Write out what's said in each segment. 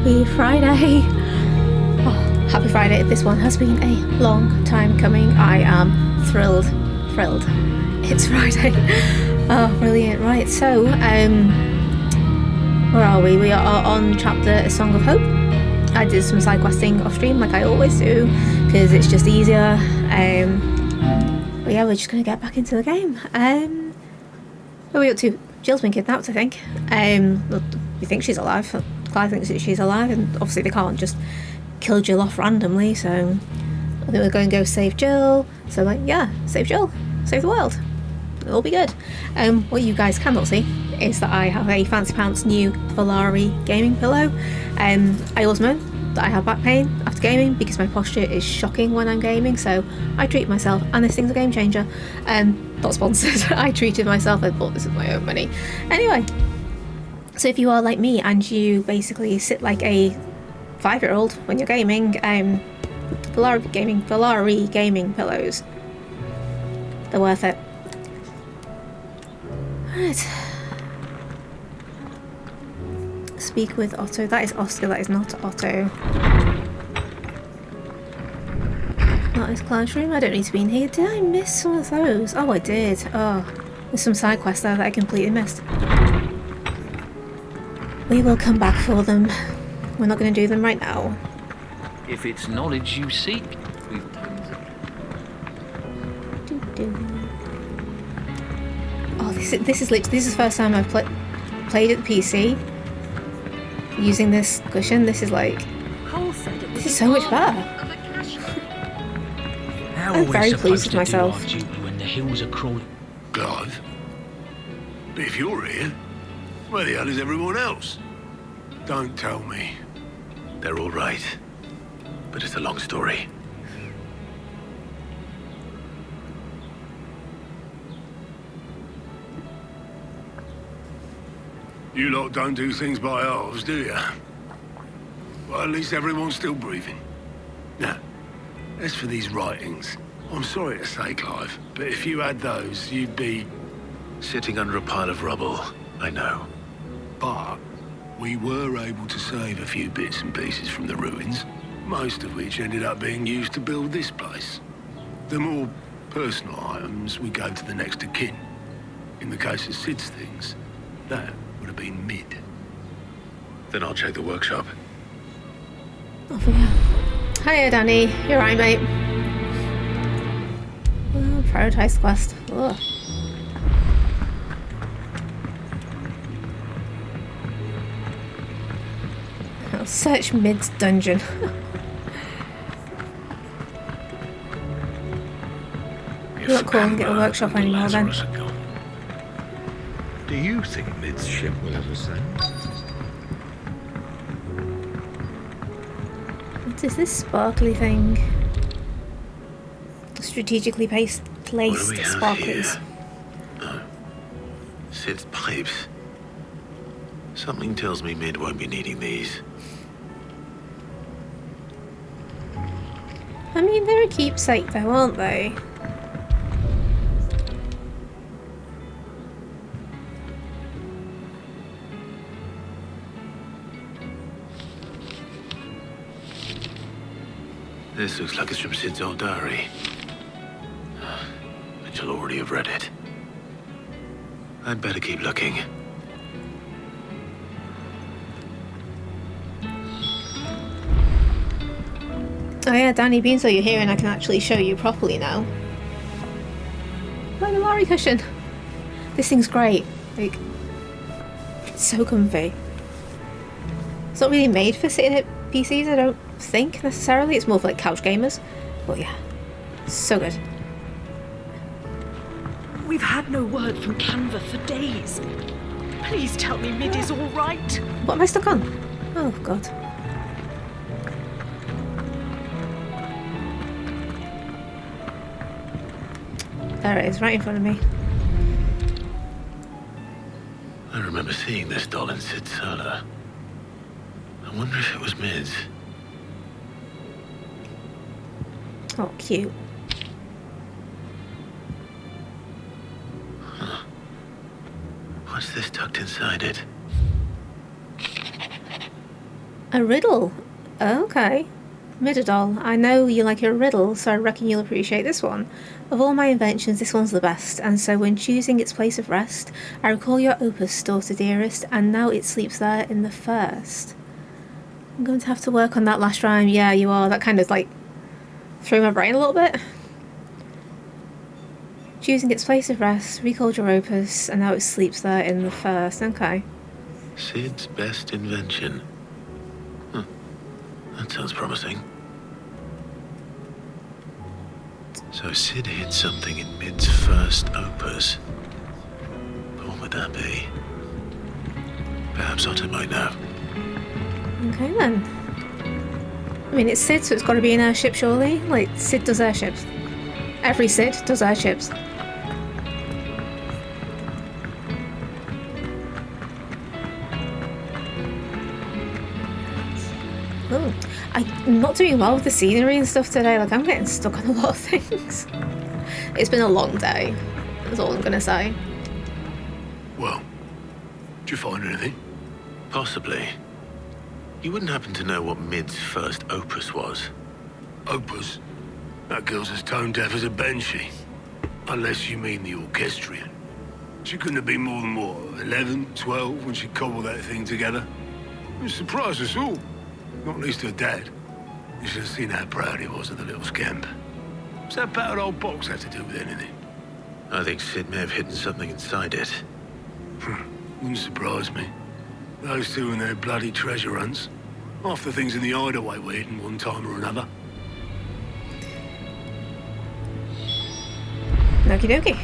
Happy Friday. Oh, happy Friday. This one has been a long time coming. I am thrilled. It's Friday. Oh, brilliant. Right, so, where are we? We are on chapter A Song of Hope. I did some side questing off stream like I always do, because it's just easier. But yeah, we're just going to get back into the game. What are we up to? Jill's been kidnapped, I think. We think she's alive. Clive thinks that she's alive, and obviously they can't just kill Jill off randomly, so I think we're going to go save Jill. So like, yeah, save Jill, save the world, it'll be good. What you guys cannot see is that I have a Fancy Pants new Volare gaming pillow. I also know that I have back pain after gaming because my posture is shocking when I'm gaming, so I treat myself, and this thing's a game changer. Not sponsored. I treated myself. I bought this with my own money. Anyway, so if you are like me and you basically sit like a 5-year-old when you're gaming, Volare gaming pillows, they're worth it. Right. Speak with Otto. That is Oscar, that is not Otto. That is Clive's room. I don't need to be in here. Did I miss one of those? Oh, I did. Oh, there's some side quests there that I completely missed. We will come back for them. We're not going to do them right now. If it's knowledge you seek, we've... Oh, this is the first time I've played at the PC using this cushion. This is like, this is so much better. I'm very pleased with myself. When the hills are crawling. Clive? But if you're here, where the hell is everyone else? Don't tell me. They're all right, but it's a long story. You lot don't do things by halves, do you? Well, at least everyone's still breathing. Now, as for these writings, I'm sorry to say, Clive, but if you had those, you'd be... Sitting under a pile of rubble, I know. But we were able to save a few bits and pieces from the ruins, most of which ended up being used to build this place. The more personal items we gave to the next of kin. In the case of Sid's things, that would have been mid. Then I'll check the workshop. Off we go. Hiya, Danny. You're right, mate. Well, prioritize the quest. Ugh. I'll search Mid's dungeon. You're not calling it a workshop anymore, then. Do you think Mid's ship will ever sink? What is this sparkly thing? Strategically placed sparklies. Oh. Sid's pipes. Something tells me Mid won't be needing these. I mean, they're a keepsake though, aren't they? This looks like it's from Sid's old diary. But you'll already have read it. I'd better keep looking. Oh yeah, Danny, being so you're here and I can actually show you properly now. Like the Volare cushion. This thing's great. Like, it's so comfy. It's not really made for sitting at PCs, I don't think, necessarily. It's more for like couch gamers. But yeah, so good. We've had no word from Canva for days. Please tell me Mid is all right. What am I stuck on? Oh god. There it is, right in front of me. I remember seeing this doll in Sid's cellar. I wonder if it was Mid's. Oh, cute. Huh. What's this tucked inside it? A riddle? Okay. Midadol, I know you like your riddle, so I reckon you'll appreciate this one. Of all my inventions, this one's the best, and so when choosing its place of rest, I recall your opus, daughter dearest, and now it sleeps there in the first. I'm going to have to work on that last rhyme. Yeah, you are. That kind of, like, threw my brain a little bit. Choosing its place of rest, recalled your opus, and now it sleeps there in the first. Okay. Sid's best invention. That sounds promising. So Sid hid something in Mid's first opus. But what would that be? Perhaps Otto might know. Okay then. I mean, it's Sid, so it's got to be an airship, surely? Like, Sid does airships. Every Sid does airships. Oh, I'm not doing well with the scenery and stuff today. Like, I'm getting stuck on a lot of things. It's been a long day. That's all I'm gonna say. Well, did you find anything? Possibly. You wouldn't happen to know what Mid's first opus was? Opus? That girl's as tone deaf as a banshee. Unless you mean the orchestrion. She couldn't have been more than, what, 11, 12 when she cobbled that thing together? It surprised us all. Not least her dad. You should have seen how proud he was of the little scamp. What's that battered old box have to do with anything? I think Sid may have hidden something inside it. Wouldn't surprise me. Those two and their bloody treasure hunts. Half the things in the hideaway were hidden one time or another. Okie dokie.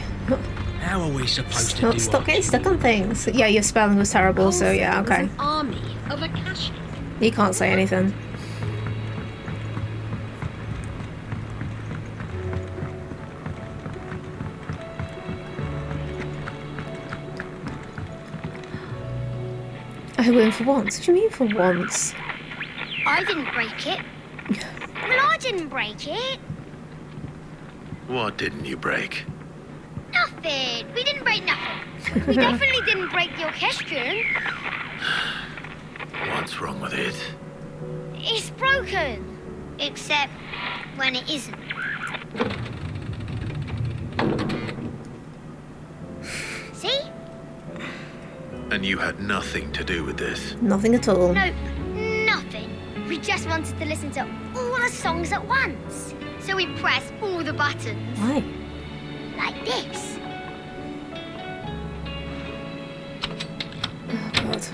How are we supposed to do Stop our getting stuck job? on things. Yeah, your spelling was terrible, so yeah, okay. An army of a cash. You can't say anything. I win for once. What do you mean for once? I didn't break it. Well, I didn't break it. What didn't you break? Nothing. We didn't break nothing. We definitely didn't break the orchestrion. What's wrong with it? It's broken. Except when it isn't. See? And you had nothing to do with this? Nothing at all. No, nothing. We just wanted to listen to all the songs at once. So we pressed all the buttons. Why? Like this. Oh, God.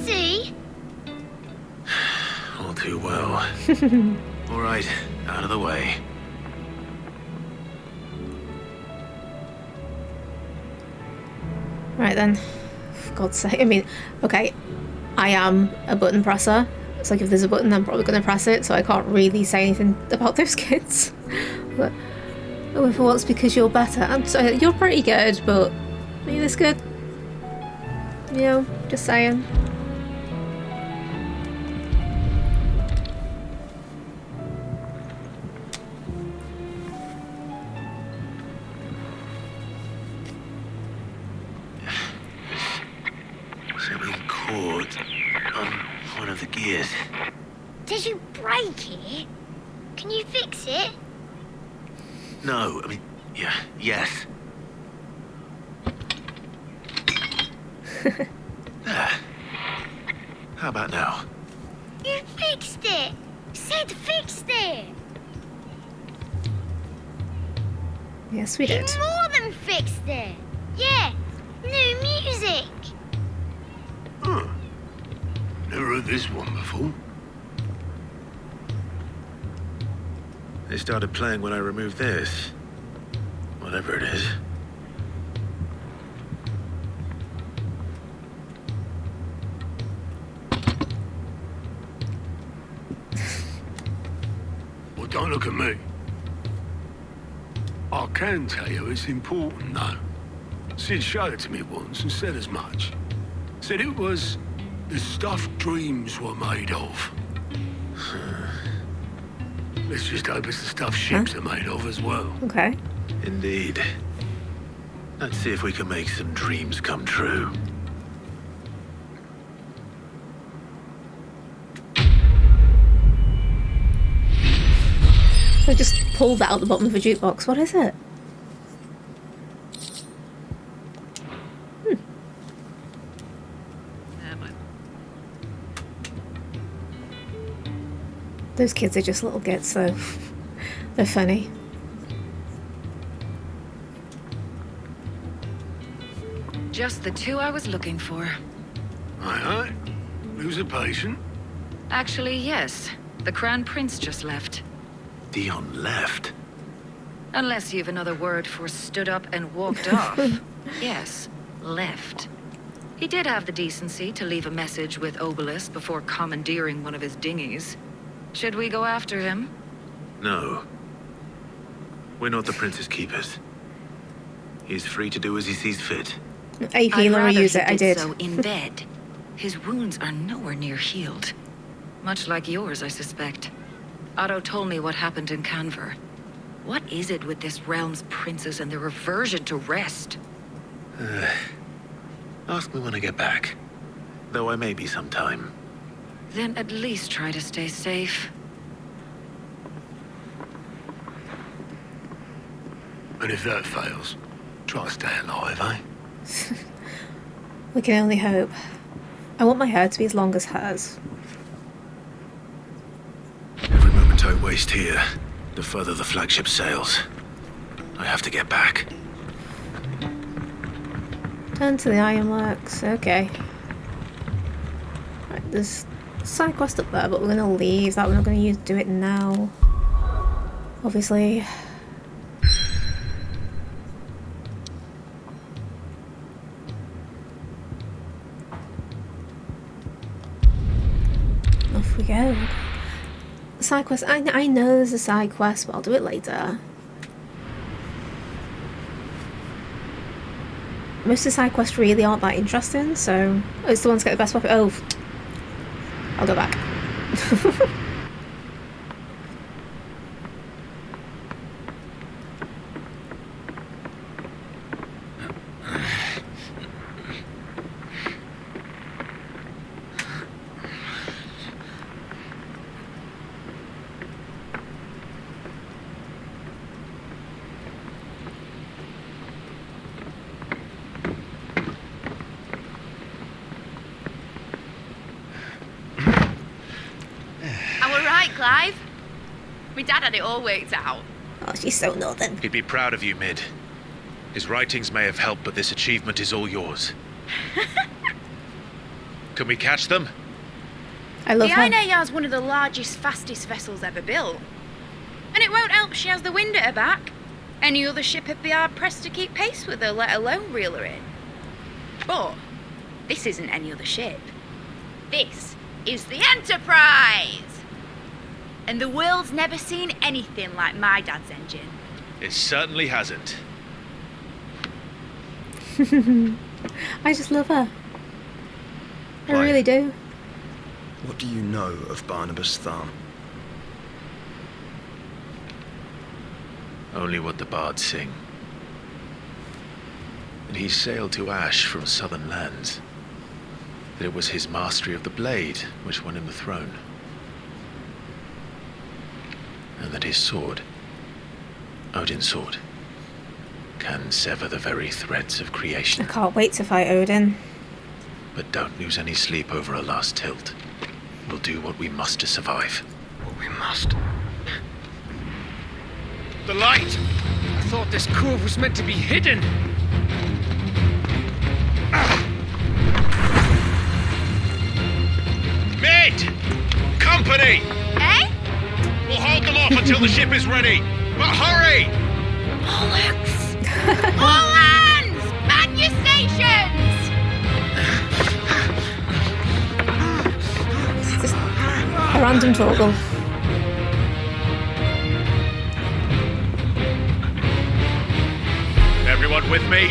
See? All too well. All right, out of the way. Right then. For God's sake. I mean, okay, I am a button presser. It's like if there's a button, I'm probably going to press it, so I can't really say anything about those kids. But for once, because you're better. I'm sorry, you're pretty good, but are you this good? You know, just saying. Something caught on one of the gears. Did you break it? Can you fix it? No, I mean, yeah, yes. There. How about now? You fixed it! Sid fixed it! Yes, we He did. more than fixed it! Yeah, new music! Huh. Never heard this one before. They started playing when I removed this. Whatever it is. Well, don't look at me. I can tell you it's important, though. Sid showed it to me once and said as much. Said it was the stuff dreams were made of. Let's just hope it's the stuff ships are made of as well. Okay. Indeed. Let's see if we can make some dreams come true. I just pulled that out the bottom of a jukebox. What is it? Those kids are just little gits, so they're funny. Just the two I was looking for. Aye. Who's a patient? Actually, yes. The Crown Prince just left. Dion left. Unless you've another word for stood up and walked off. Yes, left. He did have the decency to leave a message with Obelisk before commandeering one of his dinghies. Should we go after him? No. We're not the Prince's keepers. He's free to do as he sees fit. AP, let me use it. I did. So in bed. His wounds are nowhere near healed. Much like yours, I suspect. Otto told me what happened in Canver. What is it with this realm's princes and their aversion to rest? Ask me when I get back. Though I may be sometime. Then at least try to stay safe. And if that fails, try to stay alive, eh? We can only hope. I want my hair to be as long as hers. Every moment I waste here, the further the flagship sails. I have to get back. Turn to the ironworks. Okay. Right, there's a side quest up there, but we're going to leave that. We're not going to do it now. Obviously. Off we go. Side quest. I know there's a side quest, but I'll do it later. Most of the side quests really aren't that interesting, so it's the ones that get the best weapon. Oh, I'll go back. Clive? My dad had it all worked out. Oh, she's so northern. He'd be proud of you, Mid. His writings may have helped, but this achievement is all yours. Can we catch them? I love the her. Aina Yar's one of the largest, fastest vessels ever built. And it won't help she has the wind at her back. Any other ship would be hard-pressed to keep pace with her, let alone reel her in. But this isn't any other ship. This is the Enterprise! And the world's never seen anything like my dad's engine. It certainly hasn't. I just love her. I Why? really do. What do you know of Barnabas Thumb? Only what the bards sing. And he sailed to Ash from southern lands. That it was his mastery of the blade which won him the throne. And that his sword, Odin's sword, can sever the very threads of I creation. can't wait to fight Odin. But don't lose any sleep over a last tilt. We'll do what we must to survive. What we must. The light! I thought this curve was meant to be hidden. Mid! Company! Eh? We'll hold them off until the ship is ready. But hurry! Bollocks! All hands! Man your stations! It's just a random toggle. Everyone with me?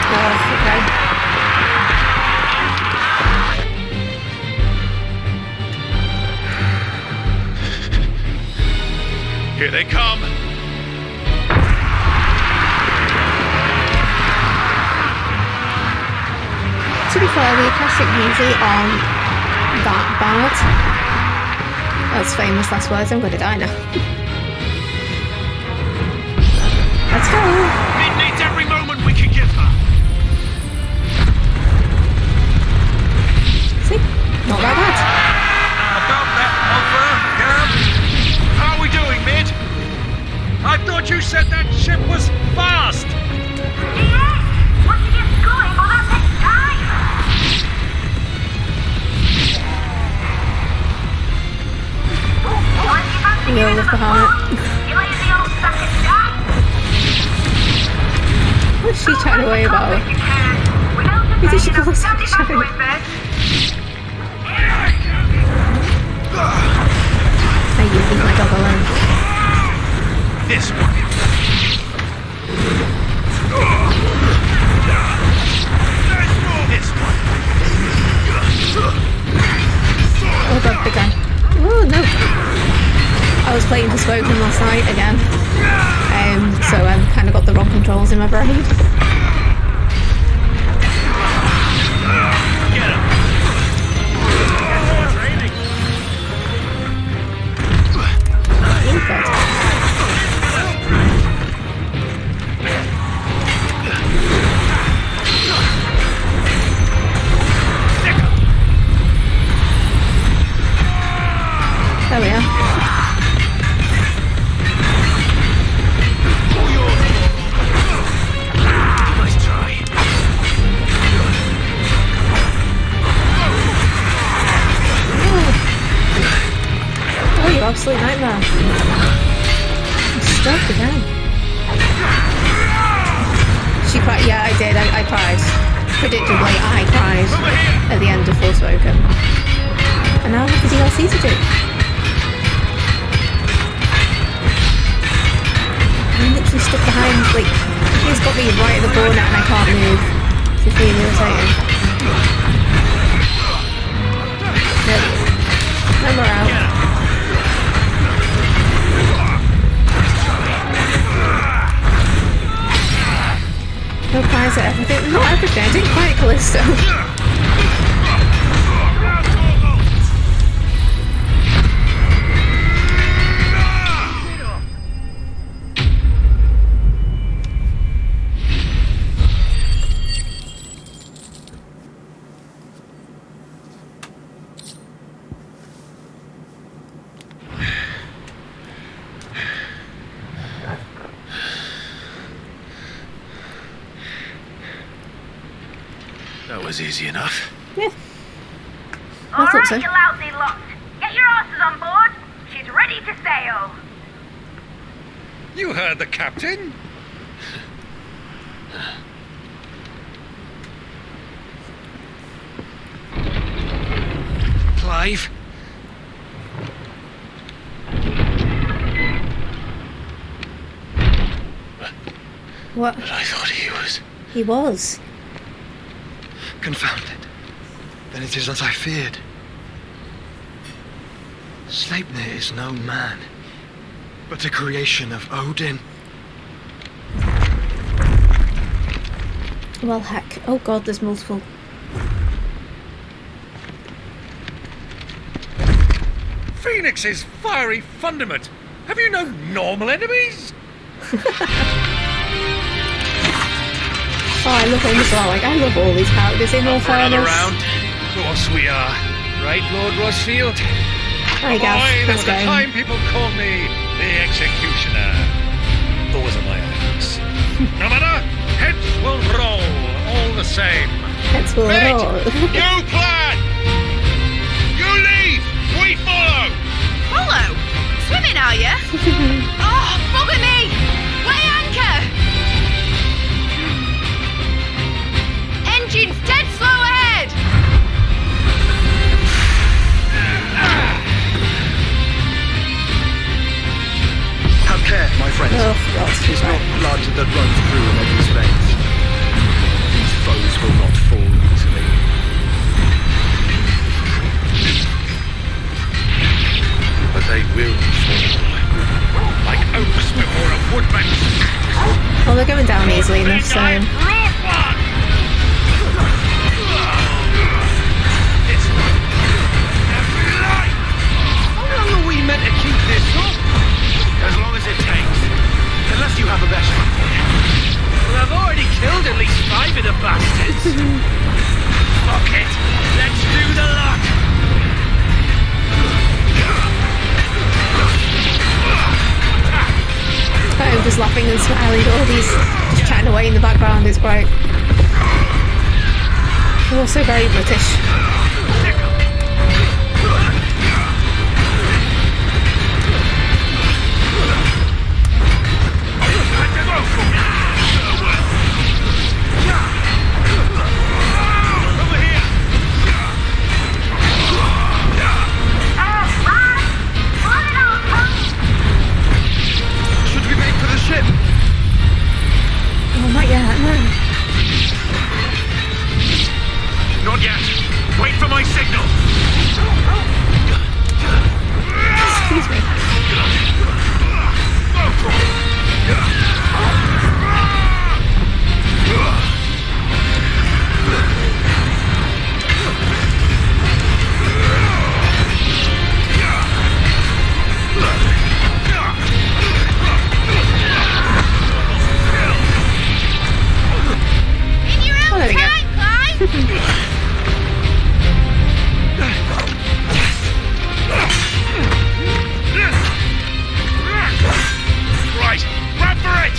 Oh, okay. Here they come. To be fair, the Akashic usually aren't that bad. That's famous last words. I'm gonna die now. Let's go. It needs every moment we can give her. See? Not that bad. About that offer, Cam? How are we doing, Mid? I thought you said that ship was fast! Yes! Once it gets going, well, that takes time! We all live behind it. You lazy old sack of jam! What's she chatting away about? Who did she call us sack of jam? Hey, you leave my dog alone. This one. This one. Oh god, big guy. Oh no. I was playing Forspoken last night again. So I've kind of got the wrong controls in my brain. Get him. Oh god. There we are. Nice try. Oh, you absolute nightmare. I'm stuck again. She cried. Yeah, I did. I cried. Predictably, I cried at the end of Forspoken. And now I have the DLC to do. I'm literally stuck behind, like, he's got me right at the corner and I can't move. This is really irritating. Nope. And we're out. No prize at everything. Not everything. I didn't quite Callisto. That was easy enough. Yeah. I thought Alright, so. you lousy lot. Get your asses on board. She's ready to sail. You heard the captain. Clive? What? But I thought he was. He was. Confound it. Then it is as I feared. Sleipnir is no man, but a creation of Odin. Well, heck. Oh god, there's multiple. Phoenix's fiery fundament. Have you no normal enemies? Oh, I love him as well. Like, I love all these characters in all Up for another fairness. round. Of course we are. Right, Lord Rosfield? There you go. Boy, there Let's was a go. time people called me the Executioner. Those are my acts. No matter, heads will roll all the same. Heads will Right, roll. you plan! You leave! We follow! Follow? Swimming, are you? Oh, bugger me! Weigh anchor! Engine's dead slow ahead! Have care, my friends. Oh, God. It is not blood that runs through Eddie's veins. These foes will not fall easily. But they will fall. I easily enough, so... How long are we meant to keep this up? As long as it takes. Unless you have a better idea. Well, I've already killed at least 5 of the bastards. Fuck it. Let's do the lot. I'm just laughing and smiling at all these, just chatting away in the background. It's great. They're also very British. Oh, not yet, no. Not yet. Wait for my signal. Excuse me. Oh, there we go. Right, run for it!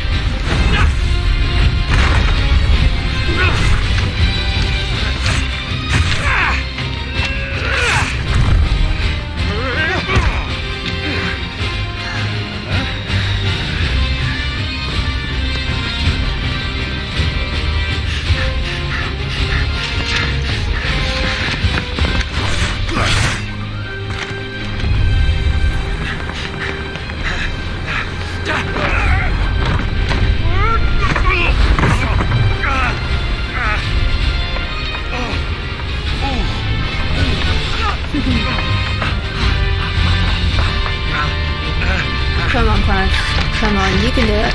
Come on, Clive. Come on, you can do it.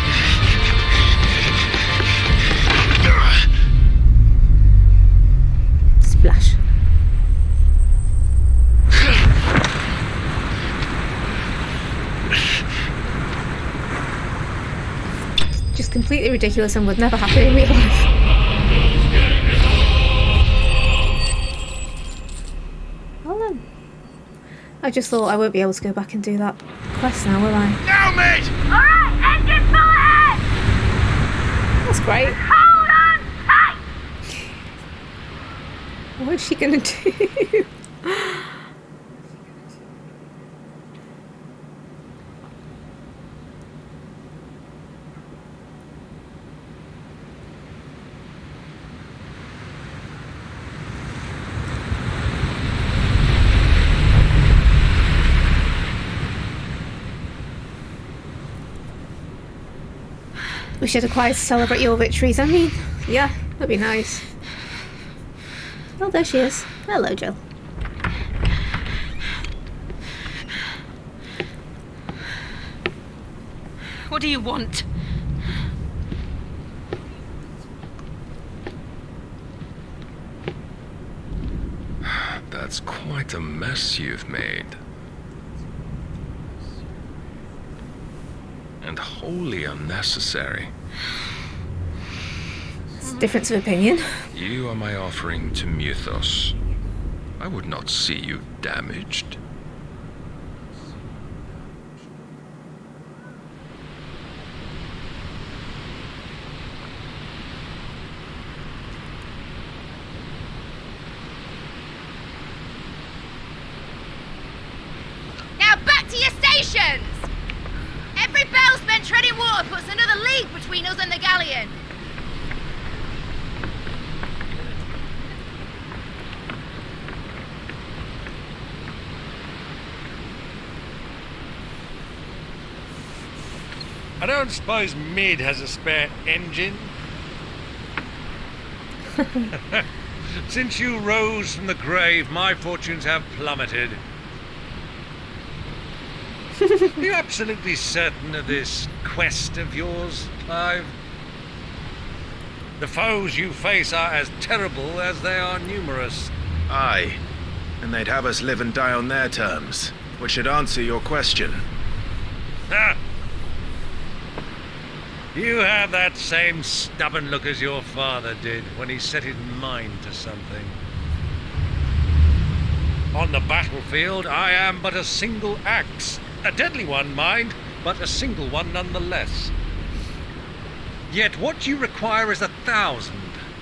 Splash. Just completely ridiculous and would never happen in real life. Well then. I just thought I won't be able to go back and do that quest now, will I? Now, mate! Alright, engine full ahead! That's great. Hold on tight! What is she gonna do? We should have quite celebrate your victories. I mean, yeah, that'd be nice. Oh, there she is. Hello, Jill. What do you want? That's quite a mess you've made. And wholly unnecessary. It's a difference of opinion. You are my offering to Mythos. I would not see you damaged. Now back to your stations! Every bell spent treading water puts another league between us and the galleon. I don't suppose Mid has a spare engine? Since you rose from the grave, my fortunes have plummeted. Are you absolutely certain of this quest of yours, Clive? The foes you face are as terrible as they are numerous. Aye, and they'd have us live and die on their terms, which should answer your question. Ha! You have that same stubborn look as your father did when he set his mind to something. On the battlefield, I am but a single axe. A deadly one, mind, but a single one nonetheless. Yet what you require is 1,000,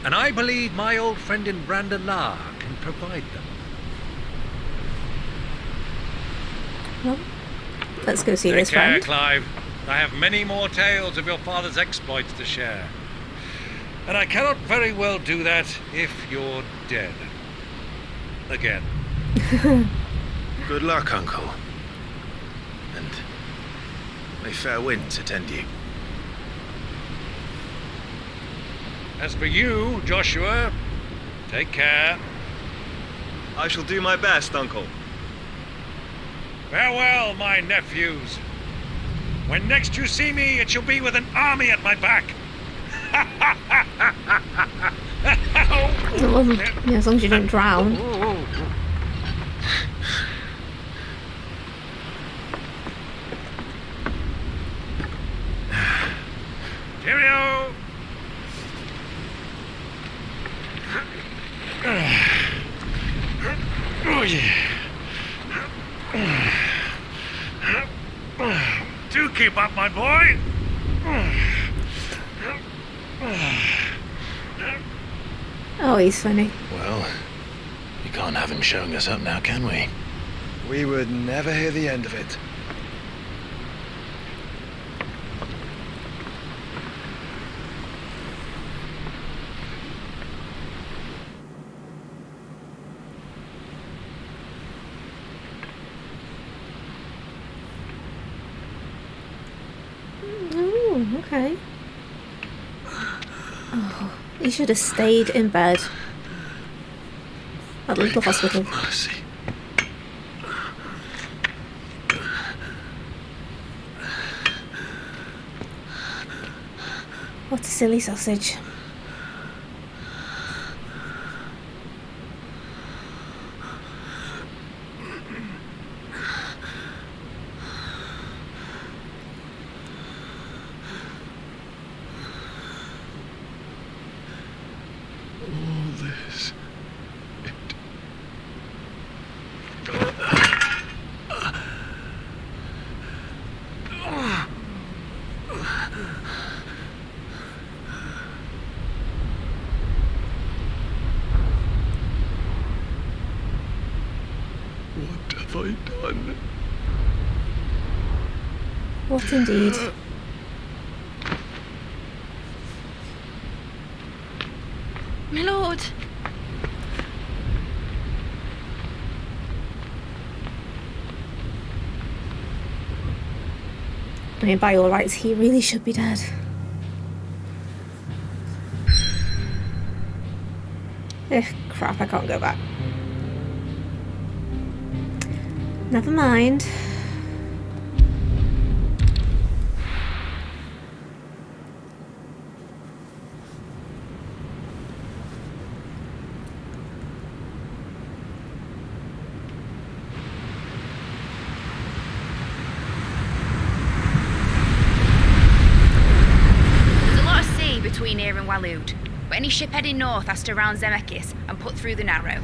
and I believe my old friend in Brandalar can provide them. Well, let's go see this Take care, friend. Clive. I have many more tales of your father's exploits to share. And I cannot very well do that if you're dead. Again. Good luck, Uncle. And may fair winds attend you. As for you, Joshua, take care. I shall do my best, Uncle. Farewell, my nephews. When next you see me, it shall be with an army at my back. Well, yeah, as long as you don't drown. Cheerio! Oh, yeah. Do keep up, my boy. Oh, he's funny. Well, we can't have him showing us up now, can we? We would never hear the end of it. Oh, okay. Oh, he should have stayed in bed. At the little hospital. Mercy. What a silly sausage. What have I done? What indeed? My lord. I mean, by all rights, he really should be dead. Crap, I can't go back. Never mind. Between here and Waloed, but any ship heading north has to round Zemeckis and put through the Narrow.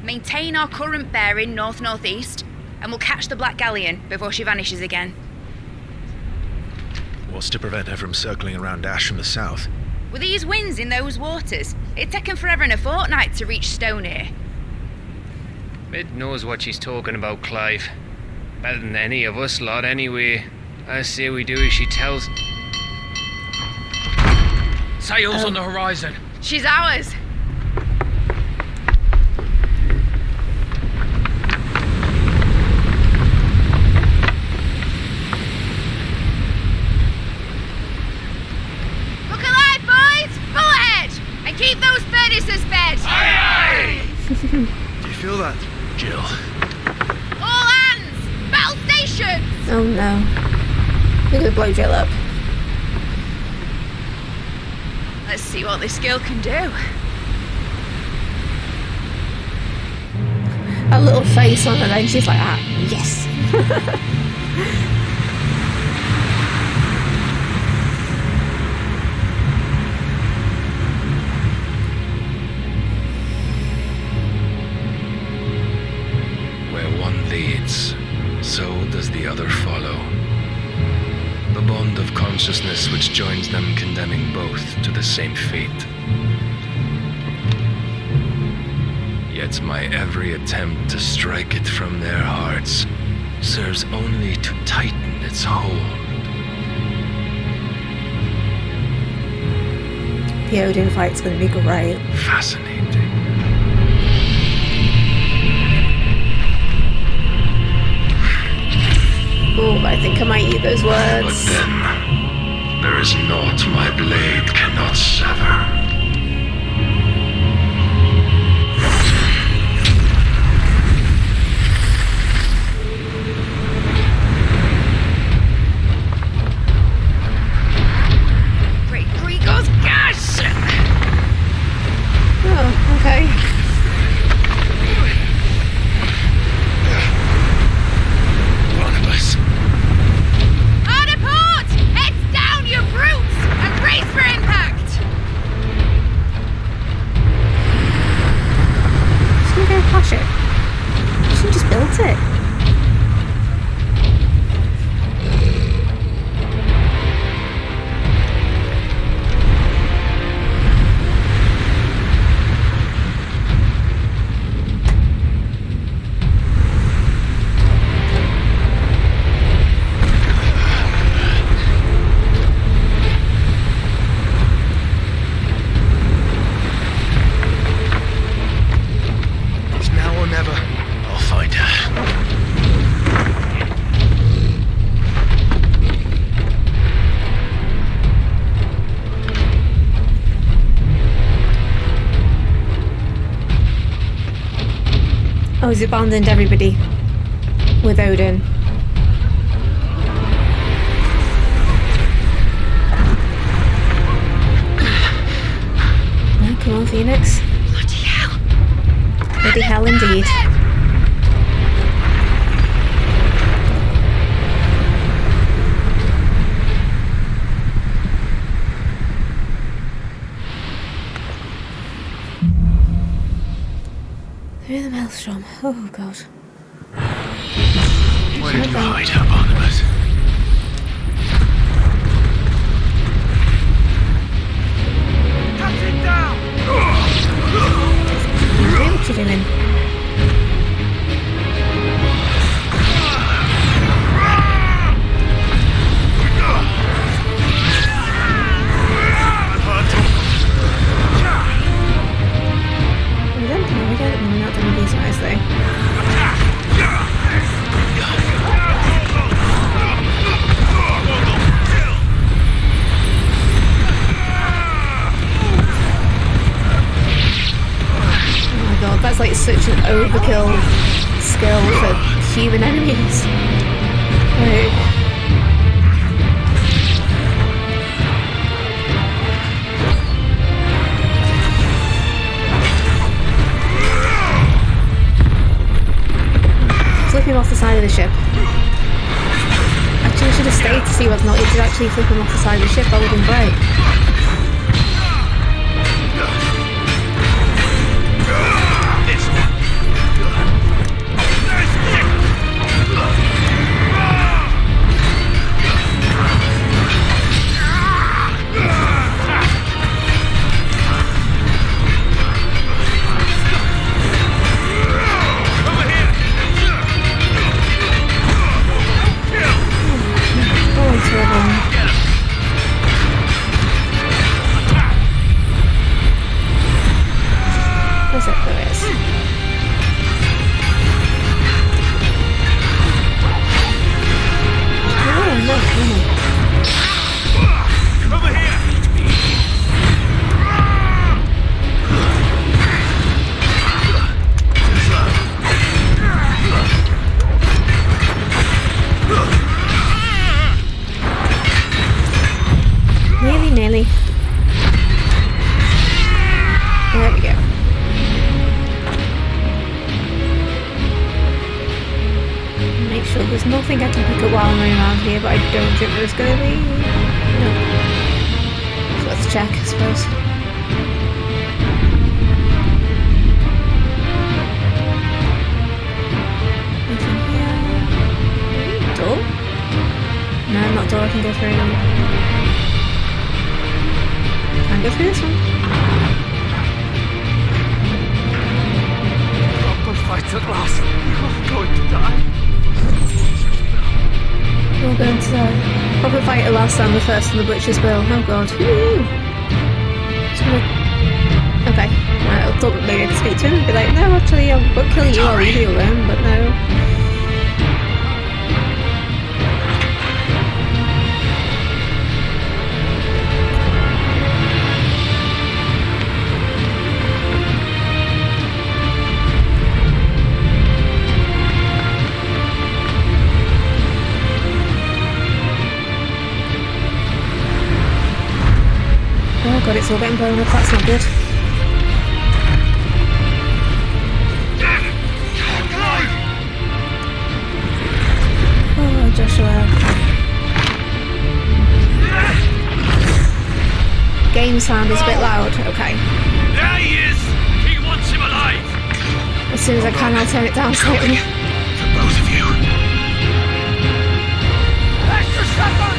Maintain our current bearing north-northeast, and we'll catch the Black Galleon before she vanishes again. What's to prevent her from circling around Ash from the south? With these winds in those waters, it'd taken forever and a fortnight to reach Stonehenge. Mid knows what she's talking about, Clive. Better than any of us lot, anyway. I say we do as she tells. Sails on the horizon. She's ours. Look alive, boys! Full ahead! And keep those furnaces fed! Aye, aye! Do you feel that, Jill? All hands! Battle stations! Oh no. We're gonna blow Jill up. Let's see what this girl can do. That little face on her, then she's like, ah, yes. Where one leads, so does the other follow. The bond of consciousness which joins them, condemning both to the same fate. Yet my every attempt to strike it from their hearts serves only to tighten its hold. The Odin fight's gonna be great. Fascinating. Oh, I think I might eat those words. But then, there is naught my blade cannot sever. Great Gregor's gas! Oh, okay. Barnabas. Hard port! Heads down, you brutes! And brace for impact! Just gonna go crash it. She just built it. It's now or never. I'll find her. Oh, he's abandoned everybody with Odin. No, come on, Phoenix. Bloody hell! Bloody hell indeed. Through the maelstrom. Oh god. Where did you hide her, Barnabas? Cut it down! What you doing? We don't know, we're not done with these guys though. Oh my god, that's like such an overkill skill for human enemies. Like, flip him off the side of the ship. Actually, I should have stayed to see whether or not it did actually flip him off the side of the ship. That would have been great. Going to him. around here, but I don't think there's going to be. No. So let's check, I suppose. Anything here? Door? No, not door. I can go through. Can't go through this one. Fight at last. I'm going to die. We're going to die. Proper fight at last and the first in the butcher's bill. Oh god. Woo! Okay. I thought maybe I could speak to him and be like, no, actually, I won't kill you, I'll leave you alone, but no. Oh god, it's all getting blown up, that's not good. Oh, Joshua. Game sound is a bit loud, okay. There he is! He wants him alive! As soon as I can, I'll turn it down slightly. For both of you. Extra seconds!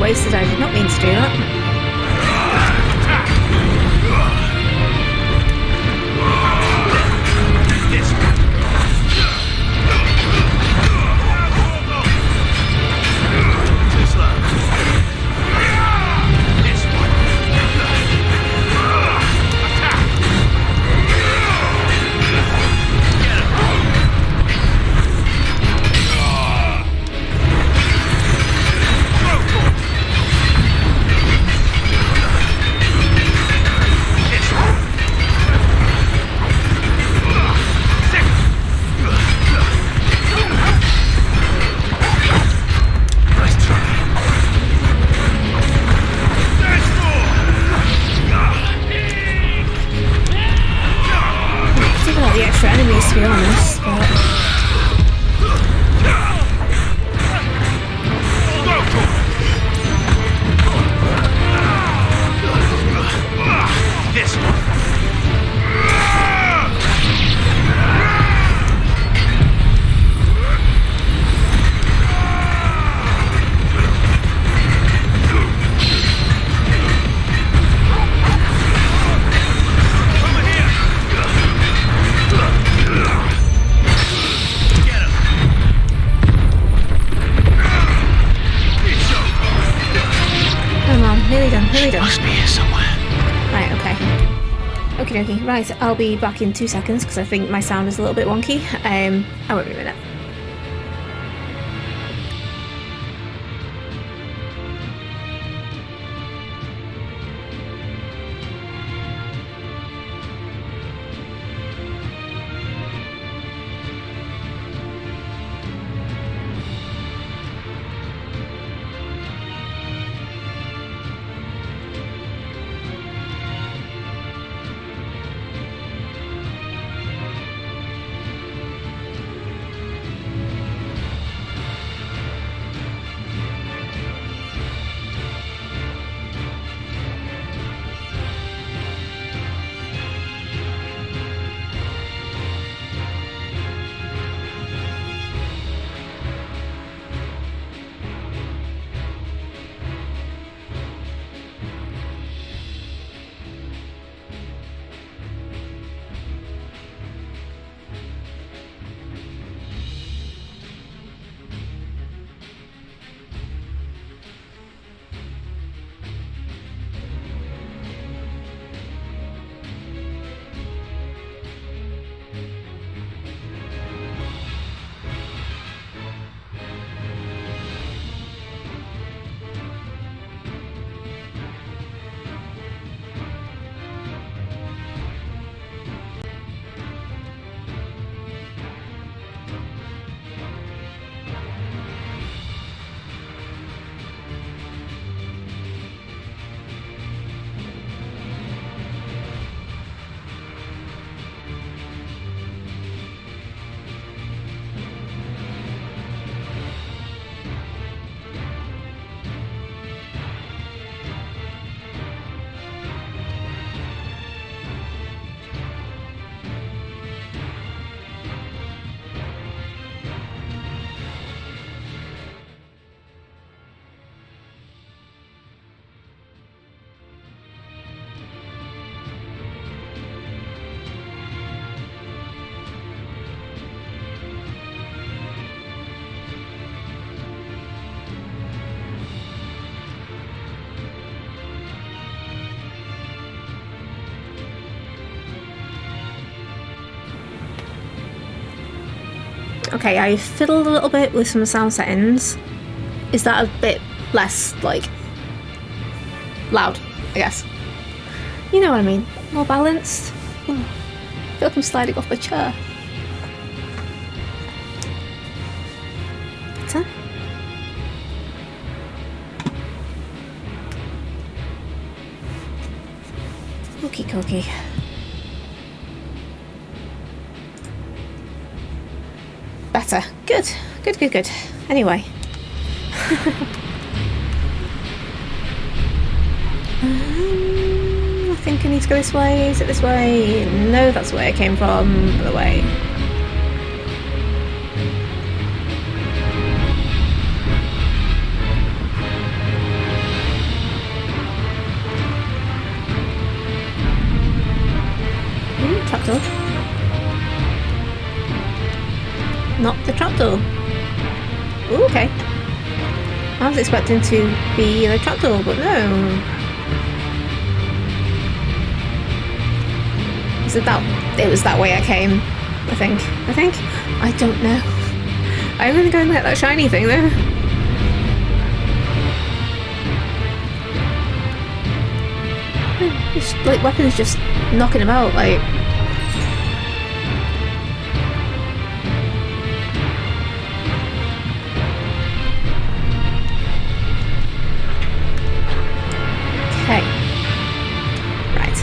Wasted, I did not mean to do that. To be honest, but nearly done. Must be here somewhere. Right, okay. Okie dokie. Right, I'll be back in 2 seconds because I think my sound is a little bit wonky. I won't be a minute. Okay, I fiddled a little bit with some sound settings. Is that a bit less, like, loud, I guess? You know what I mean. More balanced. Ooh, I feel like I'm sliding off my chair. Better? Okie dokie. Better. Good. Good, good, good. Anyway. I think I need to go this way. Is it this way? No, that's where I came from. The other way. Trapdoor. Not the trapdoor. Ooh, okay. I was expecting to be the trapdoor, but no. Is it that? It was that way I came. I think. I don't know. I'm gonna go and get that shiny thing though. Just, like, weapons just knocking about, like. Okay. Right.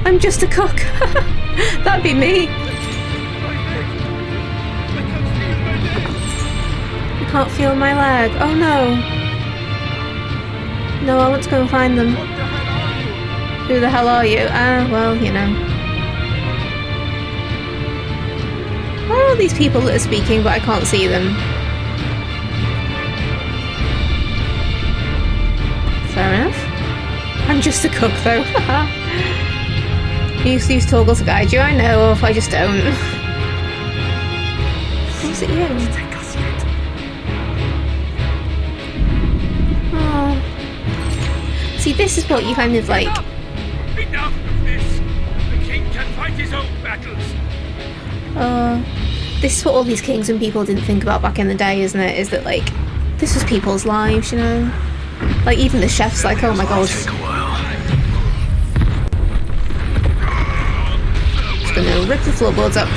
I'm just a cook. That'd be me. I can't feel my leg. Oh no. No, I want to go and find them. Who the hell are you? Well, you know. Where are all these people that are speaking but I can't see them? Fair enough. I'm just a cook though. You used to use Torgal to guide you, I know, if I just don't. Was it you? Oh. See, this is what you kind of like. Enough of this. The king can fight his own battles. This is what all these kings and people didn't think about back in the day, isn't it? Is that, like, this was people's lives, you know? Like, even the chef's like, oh my god. Just gonna rip the floorboards up.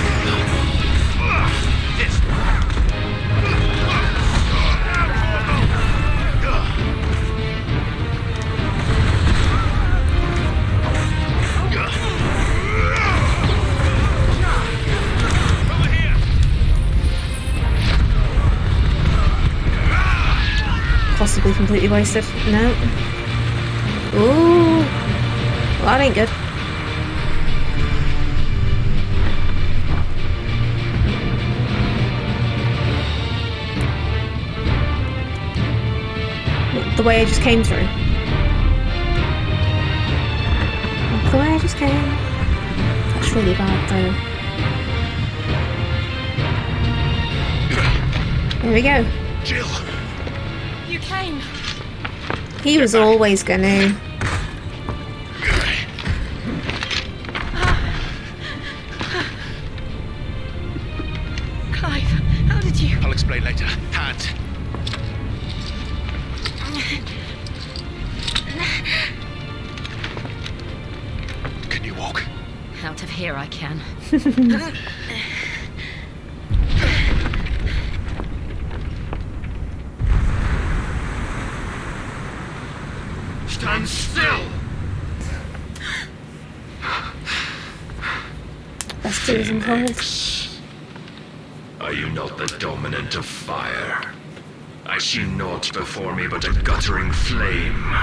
Possibly completely wasted. No. Ooh. Well, that ain't good. The way I just came through. The way I just came. That's really bad though. There we go. Jill. You came. He was always gonna. Clive, how did you... I'll explain later. Hand. Can you walk? Out of here I can. Stand still! Best do some cold. Are you not the dominant of fire? I see naught before me but a guttering flame.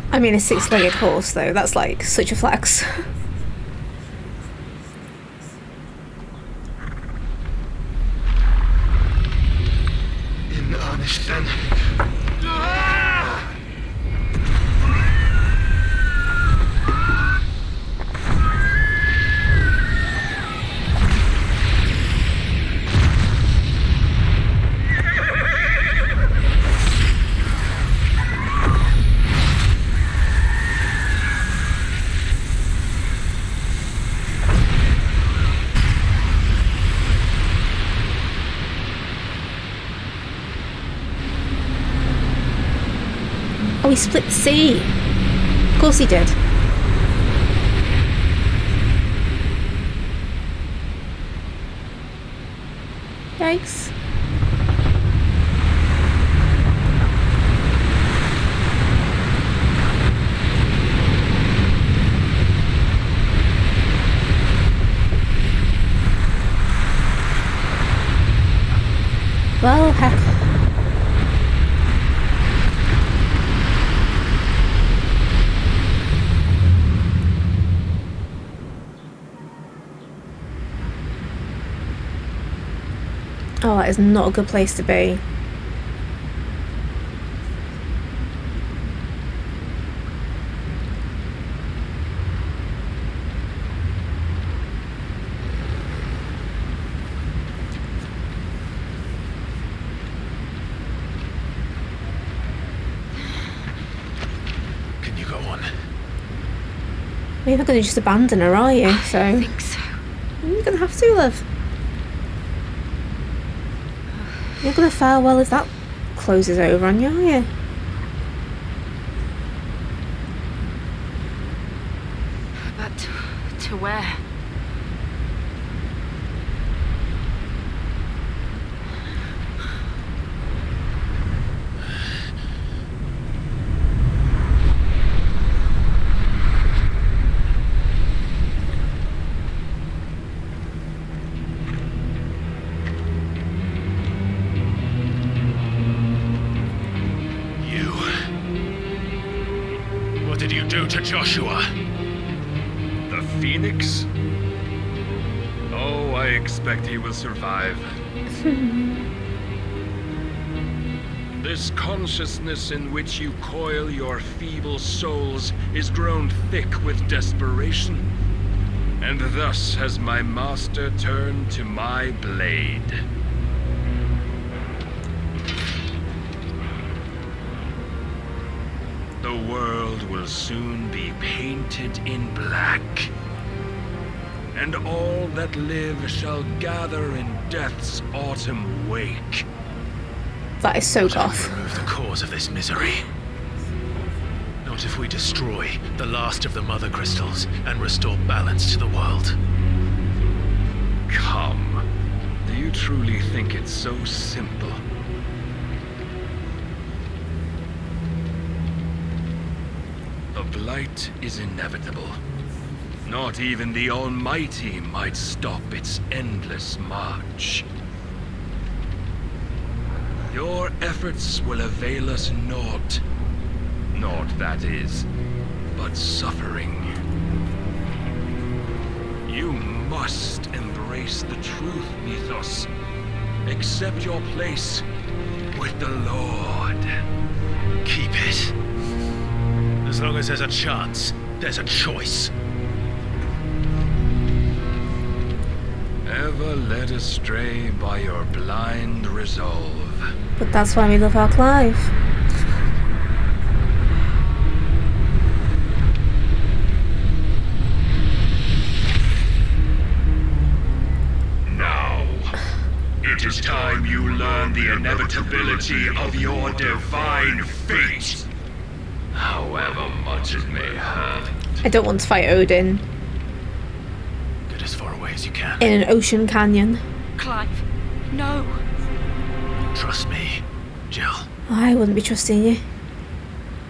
I mean, a six-legged horse, though, that's like such a flex. In earnest then, split the sea. Of course he did. Yikes. Well, heck. Oh, that is not a good place to be. Can you go on? You're not going to just abandon her, are you? So I think so. You're going to have to, love. You're going to fare well if that closes over on you, are you? But to where? What did you do to Joshua? The Phoenix? Oh, I expect he will survive. This consciousness in which you coil your feeble souls is grown thick with desperation. And thus has my master turned to my blade. The world will soon be painted in black. And all that live shall gather in death's autumn wake. That is so goth. Remove the cause of this misery. Not if we destroy the last of the mother crystals and restore balance to the world. Come. Do you truly think it's so simple? The blight is inevitable. Not even the Almighty might stop its endless march. Your efforts will avail us naught. Naught, that is, but suffering. You must embrace the truth, Mythos. Accept your place with the Lord. Keep it. As long as there's a chance, there's a choice. Ever led astray by your blind resolve. But that's why we love our Clive. Now, it is time you learn the inevitability of your divine fate. However much it may hurt. I don't want to fight Odin Get as far away as you can. in an ocean canyon. Clive, no. Trust me, Jill. I wouldn't be trusting you.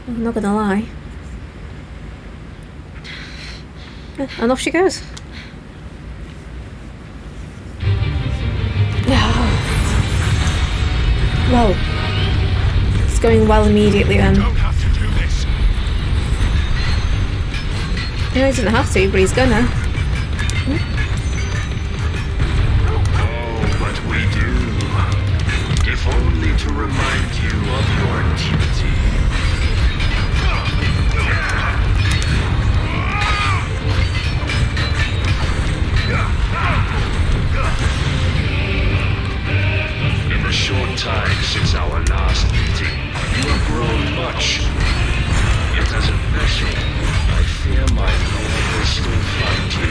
I'm not gonna lie. And off she goes. Well, it's going well immediately then. Don't have to do this. He doesn't have to, but he's gonna. Oh, but we do. If only to remind you of your duty. In the short time since our last meeting, you have grown much. Yet as a vessel, I fear my Lord will still find you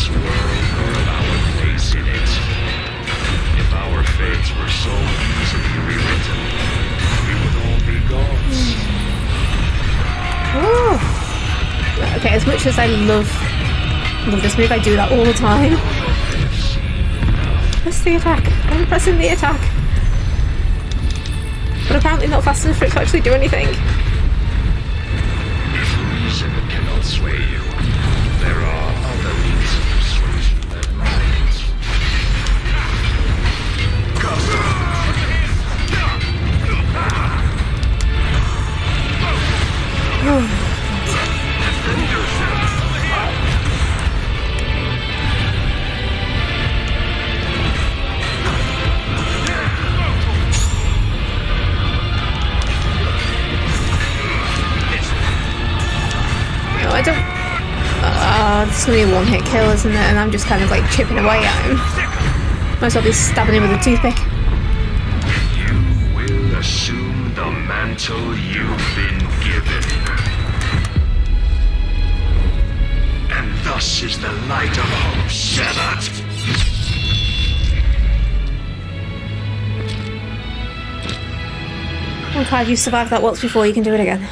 this world or of our place in it. If our fates were so easily rewritten, we would all be gods. Ooh. Okay, as much as I love this move, I do that all the time. Press the attack. I'm pressing the attack. But apparently not fast enough for it to actually do anything. If reason cannot sway you, there are other means of persuasion that might. No, I don't. This is gonna be a one-hit kill, isn't it? And I'm just kind of like chipping away at him. Might as well be stabbing him with a toothpick. You will assume the mantle you've been given. And thus is the light of hope severed. I'm glad you survived that once before you can do it again.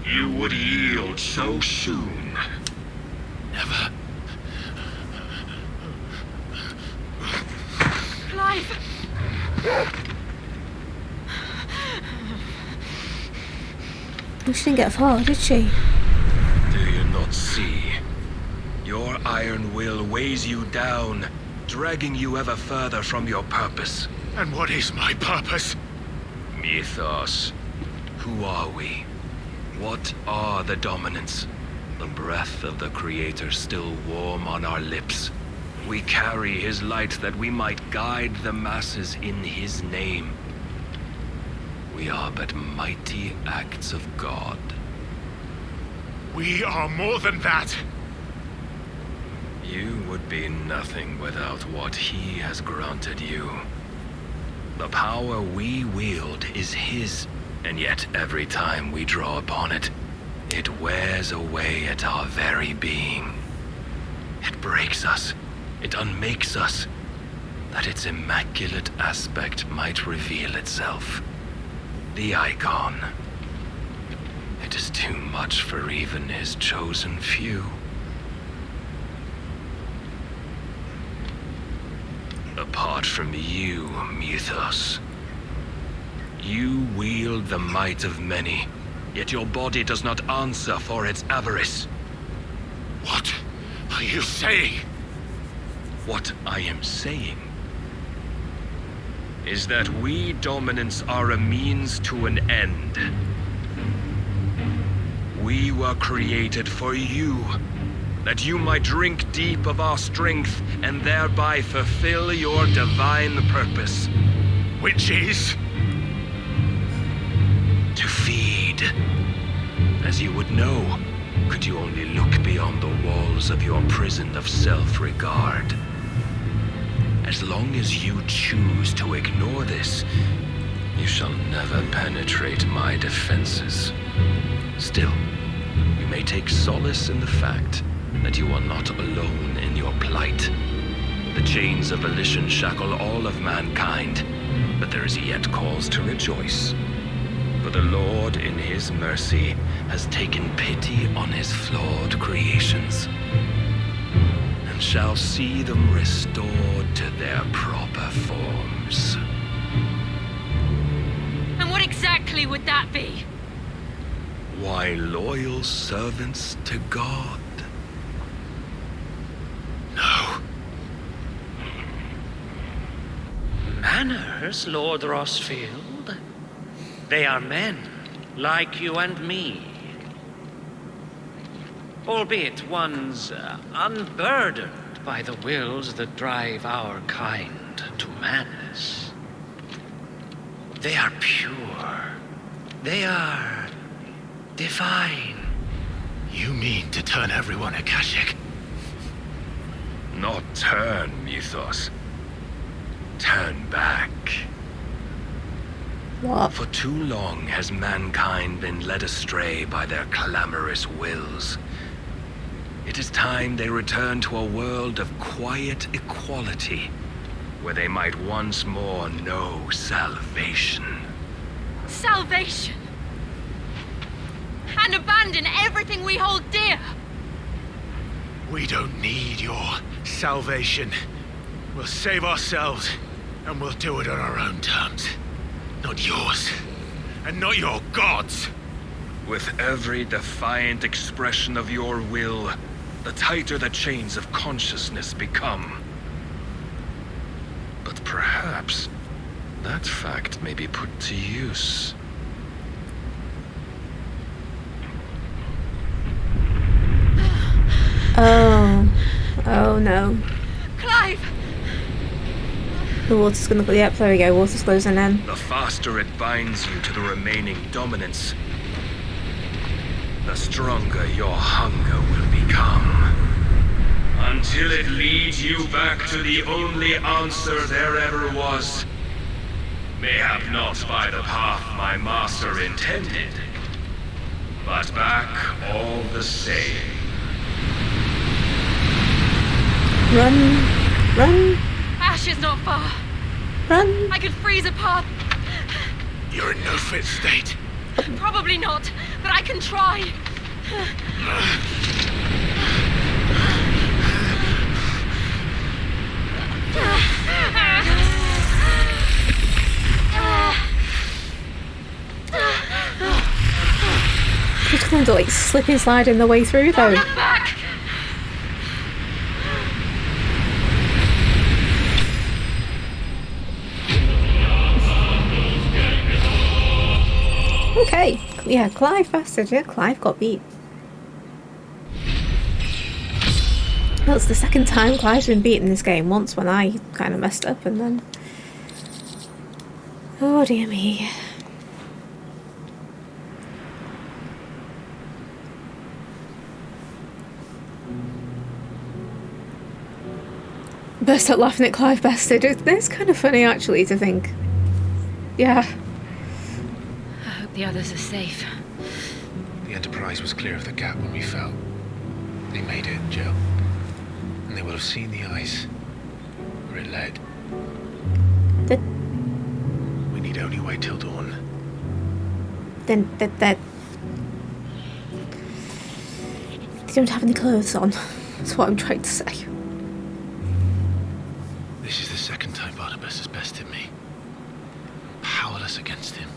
You would yield so soon. Never. Clive! She didn't get far, did she? Do you not see? Your iron will weighs you down, dragging you ever further from your purpose. And what is my purpose? Mythos. Who are we? What are the dominants? The breath of the Creator still warm on our lips. We carry his light that we might guide the masses in his name. We are but mighty acts of God. We are more than that. You would be nothing without what he has granted you. The power we wield is his, and yet every time we draw upon it, it wears away at our very being. It breaks us, it unmakes us, that its immaculate aspect might reveal itself. The icon. It is too much for even his chosen few. Apart from you, Mythos, you wield the might of many, yet your body does not answer for its avarice. What are you saying? What I am saying is that we dominants are a means to an end. We were created for you, that you might drink deep of our strength and thereby fulfill your divine purpose. Which is? To feed. As you would know, could you only look beyond the walls of your prison of self-regard. As long as you choose to ignore this, you shall never penetrate my defenses. Still, you may take solace in the fact that you are not alone in your plight. The chains of volition shackle all of mankind, but there is yet cause to rejoice. For the Lord in his mercy has taken pity on his flawed creations, and shall see them restored to their proper forms. And what exactly would that be? Why, loyal servants to God. No. Manners, Lord Rossfield. They are men, like you and me. Albeit ones unburdened by the wills that drive our kind to madness. They are pure. They are divine. You mean to turn everyone Akashic? Not turn, Mythos. Turn back. What? For too long has mankind been led astray by their clamorous wills. It is time they return to a world of quiet equality, where they might once more know salvation. Salvation! And abandon everything we hold dear! We don't need your salvation. We'll save ourselves, and we'll do it on our own terms. Not yours, and not your gods. With every defiant expression of your will, the tighter the chains of consciousness become. But perhaps that fact may be put to use. Oh no. Clive! The water's gonna go. Yep, there we go. Water's closing in. The faster it binds you to the remaining dominance, the stronger your hunger will become. Until it leads you back to the only answer there ever was. Mayhap not by the path my master intended, but back all the same. Run. Run. Ash is not far. Run. I could freeze a path. You're in no fit state. Probably not, but I can try. Just going to like slip and slide in the way through though. Look back! Okay, yeah, Clive bastard, yeah, Clive got beat. That's the second time Clive's been beaten in this game, once when I kind of messed up and then... Oh dear me. Burst out laughing at Clive bastard. It's kind of funny actually to think. Yeah. I hope the others are safe. The Enterprise was clear of the gap when we fell. They made it, Jill. And they will have seen the ice where it led. We need only wait till dawn. Then that they don't have any clothes on. That's what I'm trying to say. This is the second time Barnabas has bested me. I'm powerless against him.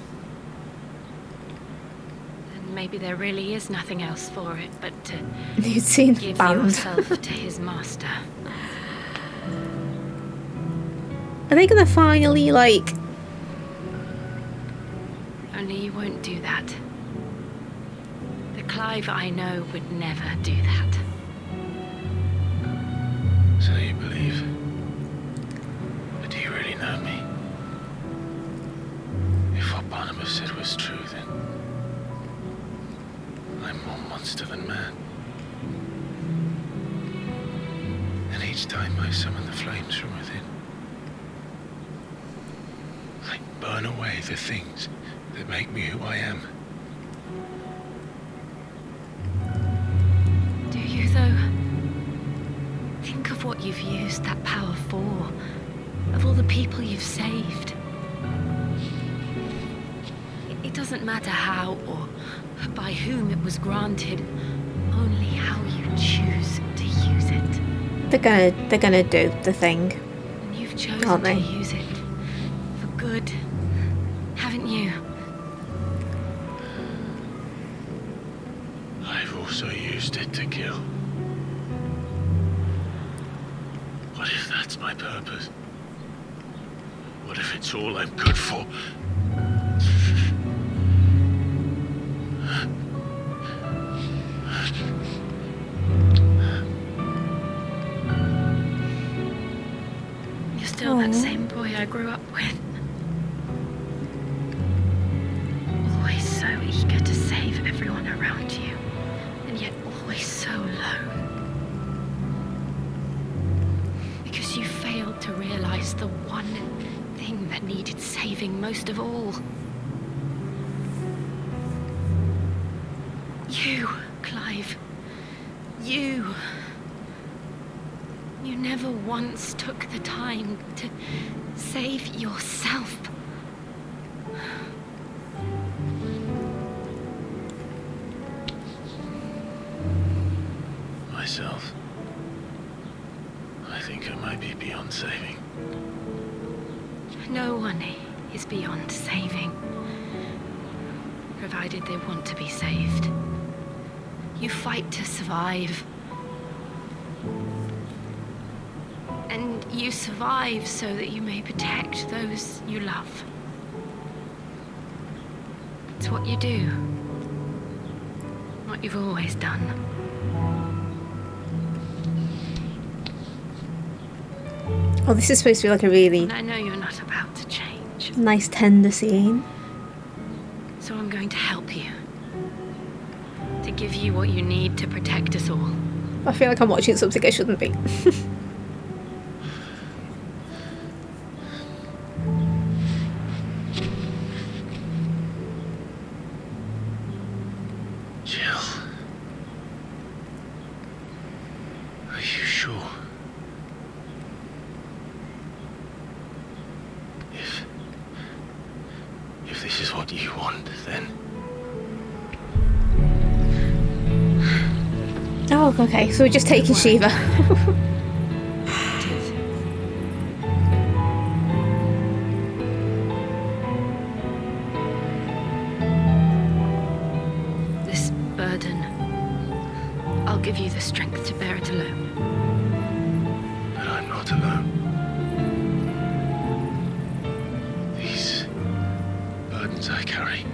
And maybe there really is nothing else for it but to You'd seen give banned. yourself to his master. Are they gonna finally like... Only you won't do that. The Clive I know would never do that. So you believe? But do you really know me? If what Barnabas said was true, then I'm more monster than man. And each time I summon the flames from within, I burn away the things that make me who I am. Do you, though? Think of what you've used that power for. Of all the people you've saved. It doesn't matter how or by whom it was granted. Only how you choose to use it. They're gonna do the thing. And you've chosen Aren't to they? use it for good, haven't you? I've also used it to kill. What if that's my purpose? What if it's all I'm good for? You're still that same boy I grew up with. Always so eager to save everyone around you, and yet always so alone. Because you failed to realize the one thing that needed saving most of all. You, Clive. You never once took the time to save yourself. Myself? I think I might be beyond saving. No one is beyond saving, provided they want to be saved. You fight to survive. And you survive so that you may protect those you love. It's what you do. What you've always done. Oh, this is supposed to be like a really And I know you're not about to change. nice, tender scene. So I'm going to help you. To give you what you need to protect us all. I feel like I'm watching something I shouldn't be. Jill. Are you sure? If this is what you want, then... Oh, okay, so we're just taking Shiva. This burden, I'll give you the strength to bear it alone. But I'm not alone. These burdens I carry,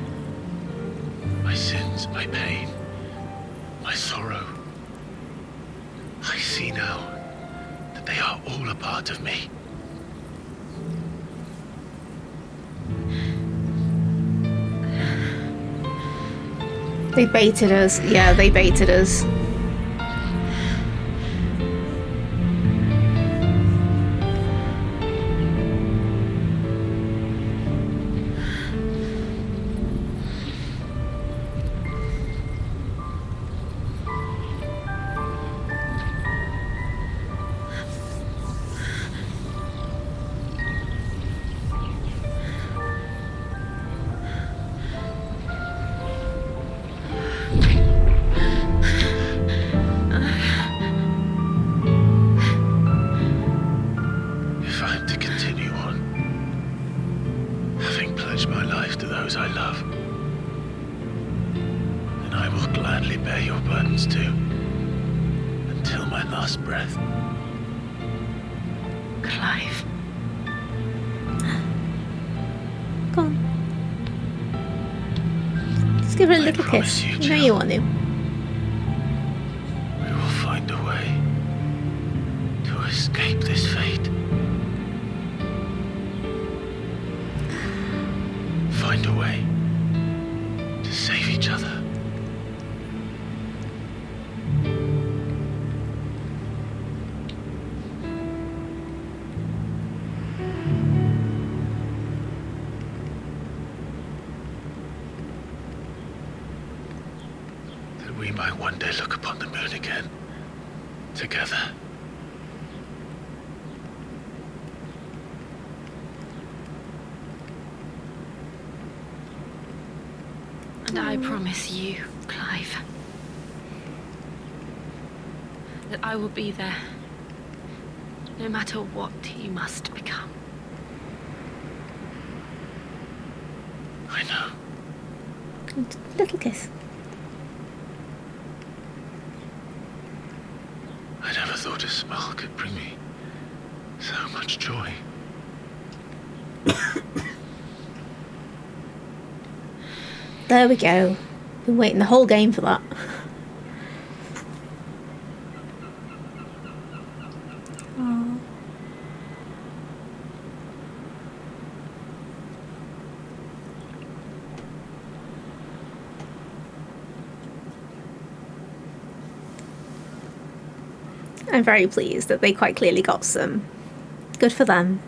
my sins, my pain, my sorrow, I see now that they are all a part of me. They baited us. Yeah, they baited us. If I'm to continue on, having pledged my life to those I love, then I will gladly bear your burdens too, until my last breath. Clive. Go on. Just give her a little kiss. You know you want to. We will find a way to escape this fate. Find a way to save each other. That we might one day look upon the moon again, together. And I promise you, Clive, that I will be there, no matter what you must become. I know. Little kiss. I never thought a smile could bring me so much joy. There we go. Been waiting the whole game for that. Aww. I'm very pleased that they quite clearly got some. Good for them.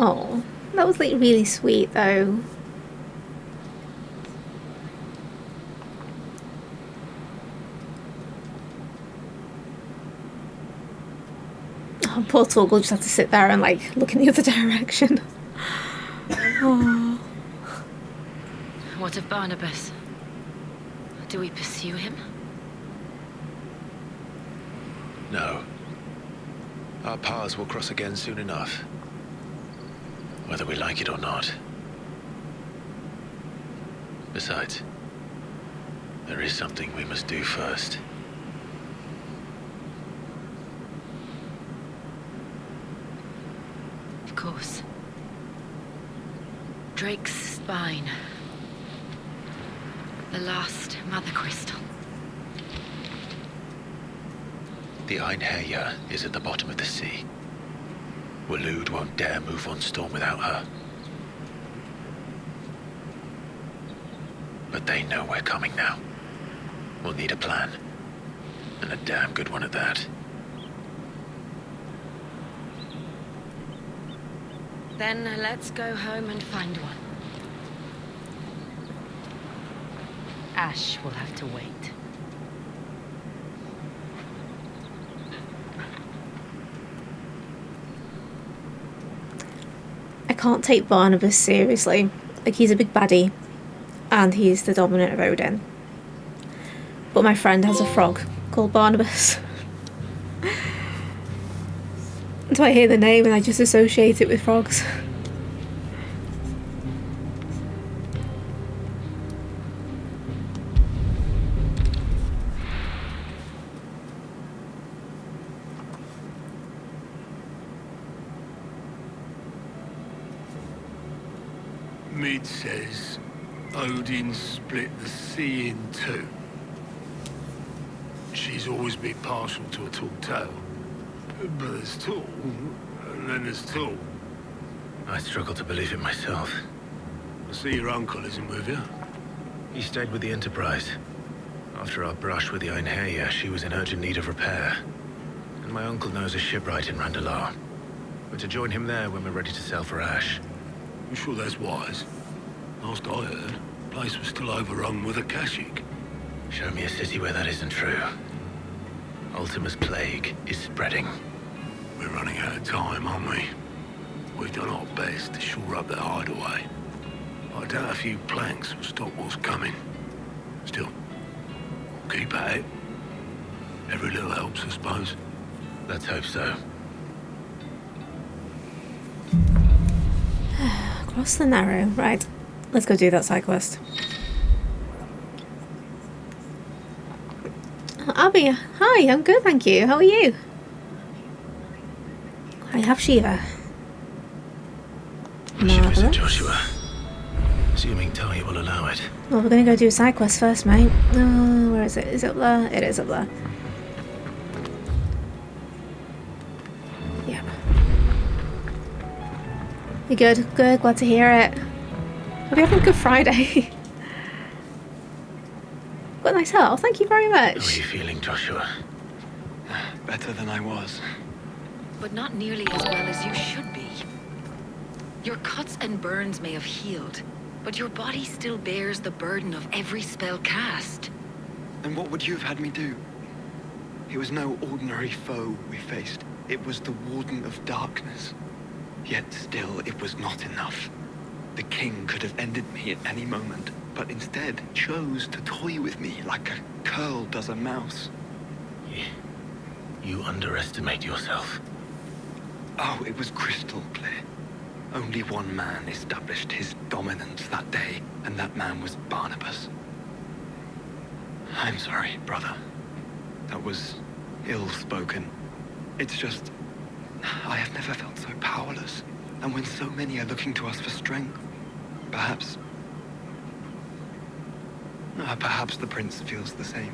Oh, that was like really sweet though. Oh, poor Torgal just had to sit there and like look in the other direction. Oh. What of Barnabas? Do we pursue him? No. Our paths will cross again soon enough. Whether we like it or not. Besides, there is something we must do first. Of course. Drake's spine. The last Mother Crystal. The Einherja is at the bottom of the sea. Waloed won't dare move on Storm without her. But they know we're coming now. We'll need a plan. And a damn good one at that. Then let's go home and find one. Ash will have to wait. I can't take Barnabas seriously. Like, he's a big baddie. And he's the dominant of Odin. But my friend has a frog called Barnabas. So I hear the name and I just associate it with frogs. Mid says Odin split the sea in two. She's always been partial to a tall tale. But there's tall, and then there's tall. I struggle to believe it myself. I see your uncle isn't with you. He stayed with the Enterprise. After our brush with the Einherja, she was in urgent need of repair. And my uncle knows a shipwright in Randalar. We're to join him there when we're ready to sail for Ash. I'm sure that's wise. Last I heard, the place was still overrun with Akashic. Show me a city where that isn't true. Ultima's plague is spreading. We're running out of time, aren't we? We've done our best to shore up their hideaway. I doubt a few planks will stop what's coming. Still, keep at it. Every little helps, I suppose. Let's hope so. Across the Narrow. Right. Let's go do that side quest. Abby, hi, I'm good, thank you. How are you? I have Shiva. I should visit Joshua. Assuming Talia will allow it. Well, we're gonna go do a side quest first, mate. Oh, where is it? Is it up there? It is up there. Yep. You good? Good, glad to hear it. Hope you're having a good Friday. Got a nice health, thank you very much. How are you feeling, Joshua? Better than I was. But not nearly as well as you should be. Your cuts and burns may have healed, but your body still bears the burden of every spell cast. Then what would you have had me do? It was no ordinary foe we faced. It was the Warden of Darkness. Yet still, it was not enough. The king could have ended me at any moment, but instead chose to toy with me like a curl does a mouse. You underestimate yourself. Oh, it was crystal clear. Only one man established his dominance that day, and that man was Barnabas. I'm sorry, brother. That was ill-spoken. It's just, I have never felt so powerless. And when so many are looking to us for strength, perhaps the prince feels the same.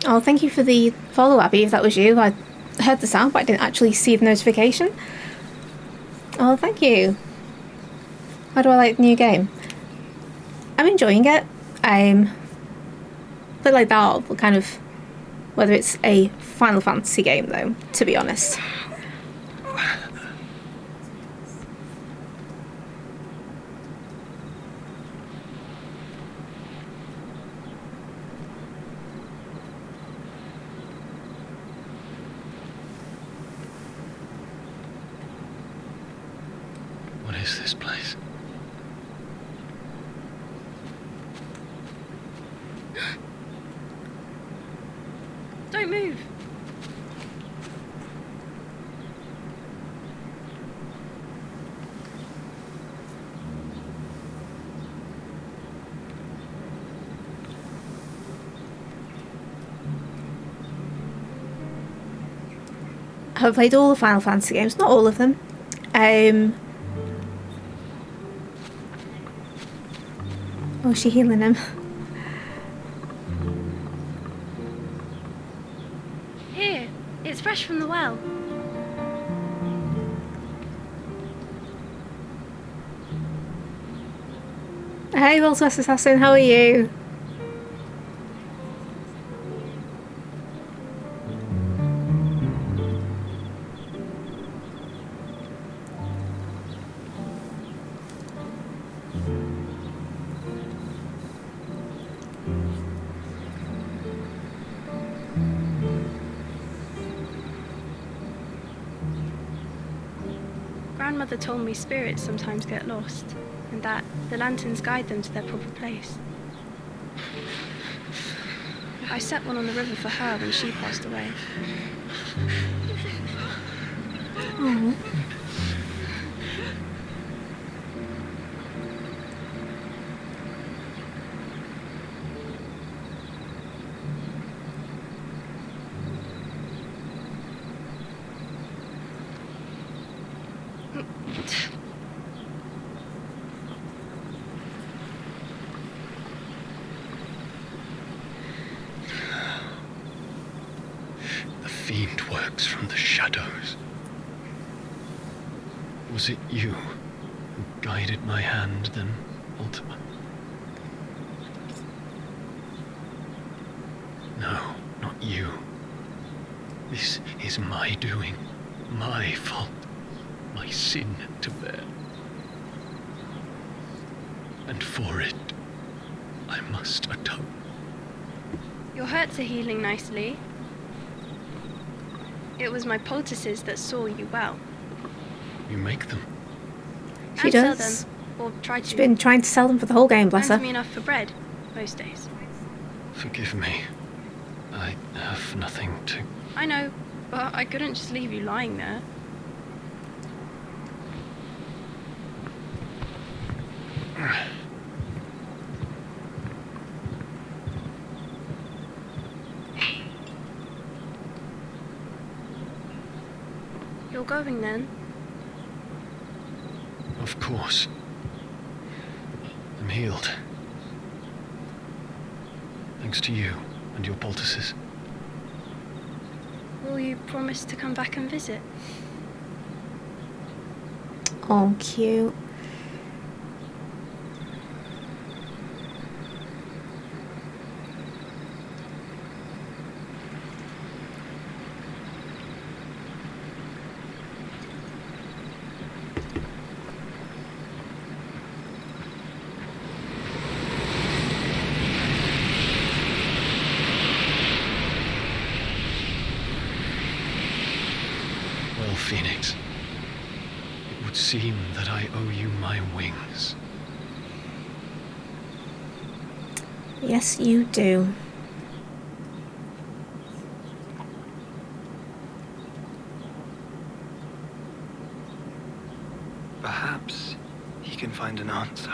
Oh, thank you for the follow, Abby, if that was you. I heard the sound, but I didn't actually see the notification. Oh, thank you. How do I like the new game? I'm enjoying it. A bit like that, but kind of... Whether it's a Final Fantasy game, though, to be honest. What is this place? Don't move. I've played all the Final Fantasy games, not all of them. Oh, is she healing him? Here, it's fresh from the well. Hey, World's Best Assassin, how are you? Grandmother told me spirits sometimes get lost, and that the lanterns guide them to their proper place. I set one on the river for her when she passed away. Oh. The fiend works from the shadows. Was it you who guided my hand then, Ultima? No, not you. This is my doing, my fault, my sin to bear. And for it, I must atone. Your hurts are healing nicely. It was my poultices that saw you well. You make them? She And does. sell them, or try to. She's been trying to sell them for the whole game, bless Earns her. me enough for bread, most days. Forgive me. I have nothing to... I know, but I couldn't just leave you lying there. You're going then? Of course. I'm healed. Thanks to you and your poultices. Will you promise to come back and visit? Oh, cute. Well, Phoenix, it would seem that I owe you my wings. Yes, you do. Perhaps he can find an answer.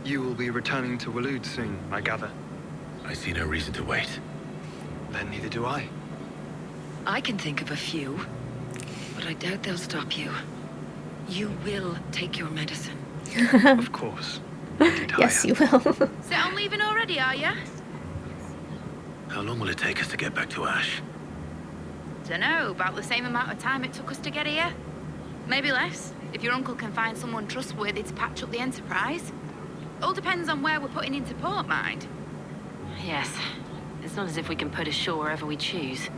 You will be returning to Waloed soon, I gather. I see no reason to wait. Then neither do I. I can think of a few, but I doubt they'll stop you. You will take your medicine. Of course. Yes, you will. So I'm leaving already, are ya? How long will it take us to get back to Ash? Dunno, about the same amount of time it took us to get here. Maybe less, if your uncle can find someone trustworthy to patch up the Enterprise. All depends on where we're putting into port, mind. Yes. It's not as if we can put ashore wherever we choose.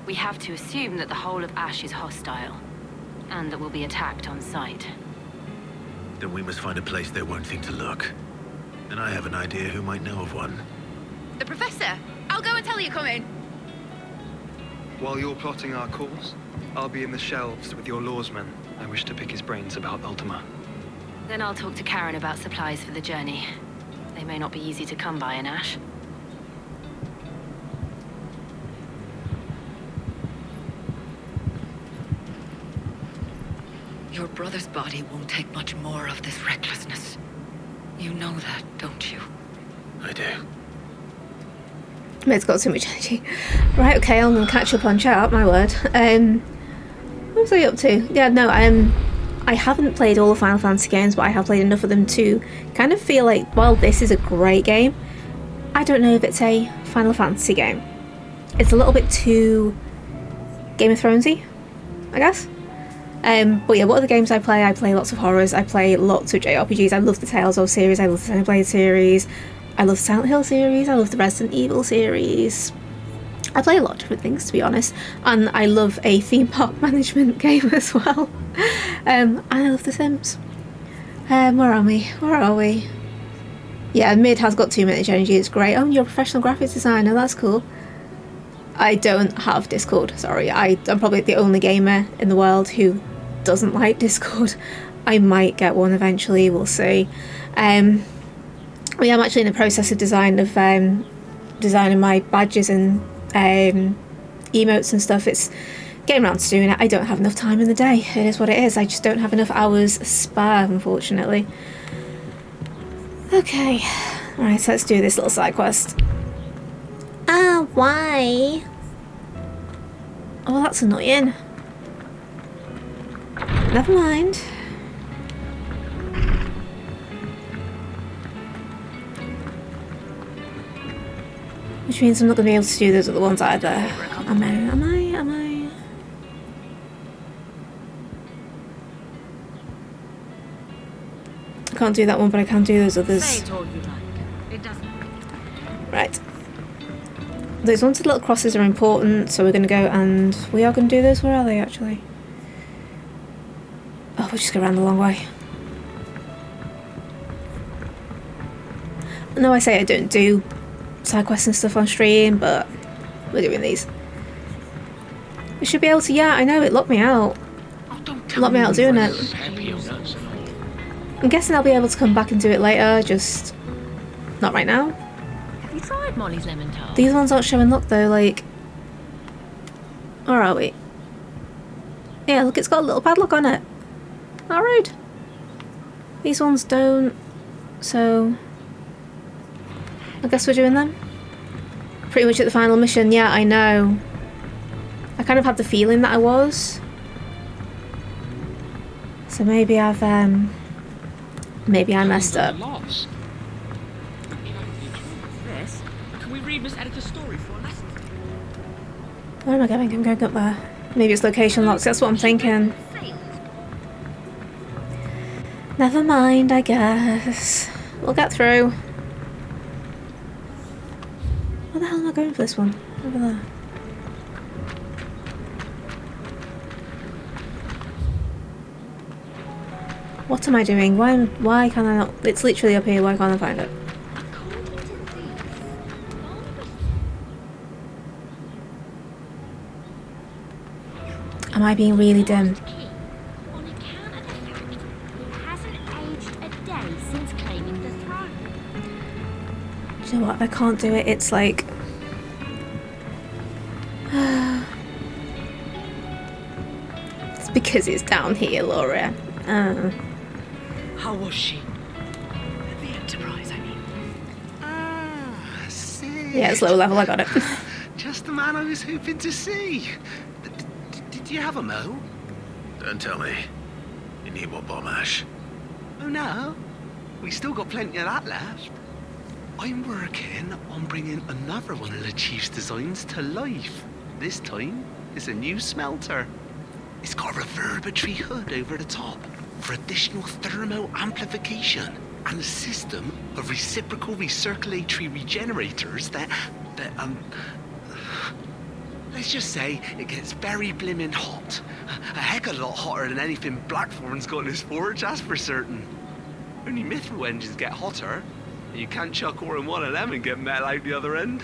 We have to assume that the whole of Ash is hostile, and that we'll be attacked on sight. Then we must find a place they won't think to look. And I have an idea who might know of one. The Professor! I'll go and tell you come in. While you're plotting our course, I'll be in the shelves with your lawsman. I wish to pick his brains about Ultima. Then I'll talk to Karen about supplies for the journey. They may not be easy to come by in Ash. Your brother's body won't take much more of this recklessness. You know that, don't you? I do. It's got too much energy. Right, okay, I'm going to catch up on chat, my word. What was I up to? Yeah, no, I haven't played all the Final Fantasy games, but I have played enough of them to kind of feel like, well, this is a great game. I don't know if it's a Final Fantasy game. It's a little bit too Game of Thronesy, I guess. But yeah, what other games I play? I play lots of horrors, I play lots of JRPGs, I love the Tales of series, I love the Xenoblade series, I love the Silent Hill series, I love the Resident Evil series. I play a lot of different things, to be honest, and I love a theme park management game as well. And I love The Sims. Where are we? Where are we? Yeah, Mid has got 2 minutes energy, it's great. Oh, you're a professional graphics designer, that's cool. I don't have Discord, sorry. I'm probably the only gamer in the world who doesn't like Discord. I might get one eventually, we'll see. I'm actually in the process of designing my badges and emotes and stuff. It's getting around to doing it. I don't have enough time in the day. It is what it is. I just don't have enough hours spare, unfortunately. Okay. Alright, so let's do this little side quest. Why? Oh, that's annoying. Never mind. Which means I'm not going to be able to do those other ones either. Am I? I can't do that one, but I can do those others. Right. Those wanted little crosses are important, so we're going to go and... We are going to do those. Where are they, actually? Oh, we'll just go around the long way. I know I say I don't do side quests and stuff on stream, but we're doing these. We should be able to... Yeah, I know, it locked me out. Locked me out doing it. I'm guessing I'll be able to come back and do it later, just not right now. Have you tried Molly's lemon tart? These ones aren't showing luck though, like... Where are we? Yeah, look, it's got a little padlock on it. How rude. These ones don't, so... I guess we're doing them. Pretty much at the final mission, yeah, I know. I kind of had the feeling that I was. So maybe I messed up. Can we read Miss Editor's story for a lesson? Where am I going? I'm going up there. Maybe it's location locks, that's what I'm thinking. Never mind, I guess. We'll get through. Where the hell am I going for this one? Over there. What am I doing? Why can I not? It's literally up here, why can't I find it? Am I being really dim? Do you know what? If I can't do it, it's like... It's because it's down here, Laura. How was she? The Enterprise, I mean. Ah, see. Yeah, it's low level, I got it. Just the man I was hoping to see. Did you have a mo? Don't tell me. You need more bomb ash. Oh no. We still got plenty of that left. I'm working on bringing another one of the Chief's designs to life. This time, it's a new smelter. It's got a reverberatory hood over the top for additional thermal amplification and a system of reciprocal recirculatory regenerators that let's just say it gets very blimmin' hot. A heck of a lot hotter than anything Blackthorn's got in his forge, that's for certain. Only mithril engines get hotter. You can't chuck ore in one of them and get metal out the other end.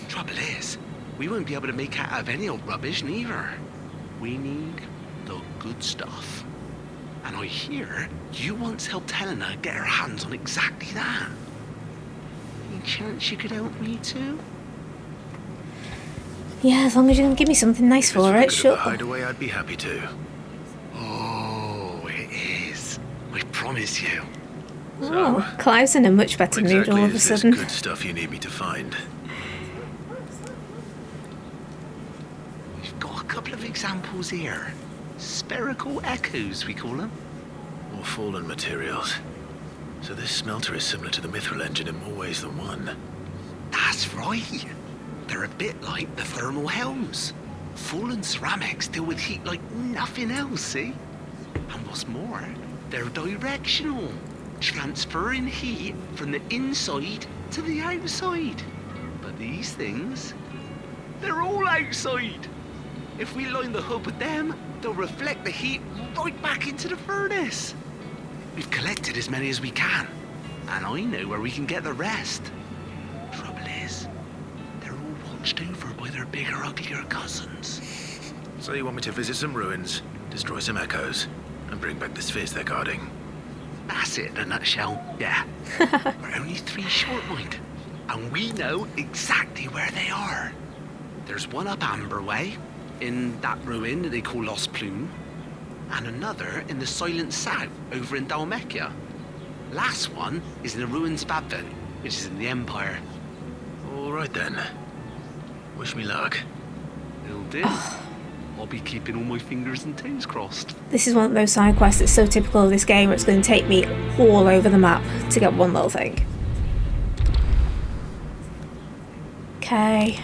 Trouble is, we won't be able to make out of any old rubbish neither. We need the good stuff. And I hear you once helped Helena get her hands on exactly that. Any chance you could help me too? Yeah, as long as you can give me something nice for it, sure. Hideaway, I'd be happy to. Oh, it is. I promise you. Oh, Clive's in a much better mood all of a sudden. Good stuff you need me to find. We've got a couple of examples here. Spherical echoes, we call them. More fallen materials. So this smelter is similar to the mithril engine in more ways than one. That's right. They're a bit like the thermal helms. Fallen ceramics deal with heat like nothing else, see? And what's more, they're directional, transferring heat from the inside to the outside. But these things, they're all outside. If we line the hub with them, they'll reflect the heat right back into the furnace. We've collected as many as we can, and I know where we can get the rest. Trouble is, they're all watched over by their bigger, uglier cousins. So you want me to visit some ruins, destroy some echoes, and bring back the spheres they're guarding? That's it in a nutshell, yeah. We're only 3 short, mind, and we know exactly where they are. There's one up Amber Way, in that ruin that they call Lost Plume, and another in the Silent South, over in Dalmekia. Last one is in the ruins of Advent, which is in the Empire. All right then. Wish me luck. Will do. I'll be keeping all my fingers and toes crossed. This is one of those side quests that's so typical of this game where it's going to take me all over the map to get one little thing. Okay.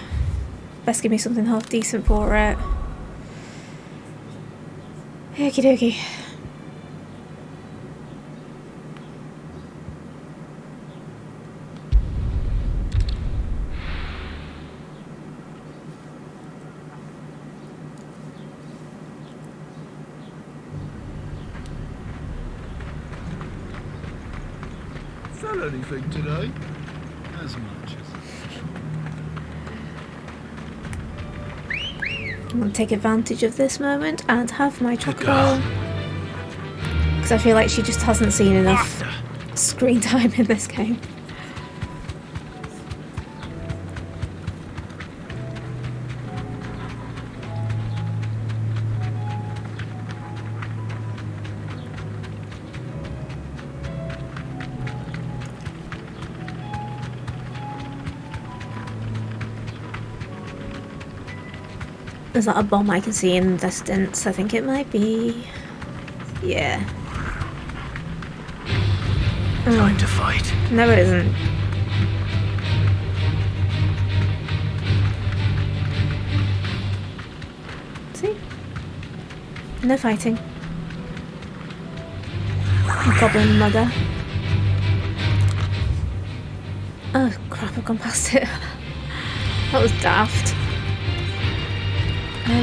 Best give me something half decent for it. Okie dokie. Sell anything today? As much as... I'm going to take advantage of this moment and have my chocobo. Because I feel like she just hasn't seen enough screen time in this game. Is that a bomb I can see in the distance? I think it might be. Yeah. Time to fight. No, it isn't. See? No fighting. Goblin mugger. Oh crap, I've gone past it. That was daft. No.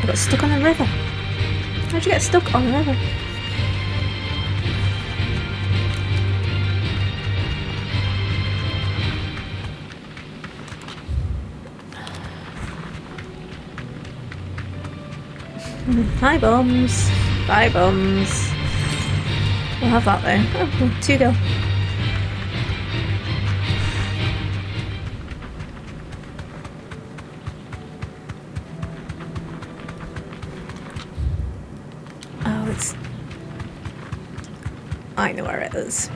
I got stuck on a river. How'd you get stuck on a river? Hi bombs. Bye bombs. We'll have that though. Oh, cool. 2 go. I know where it is.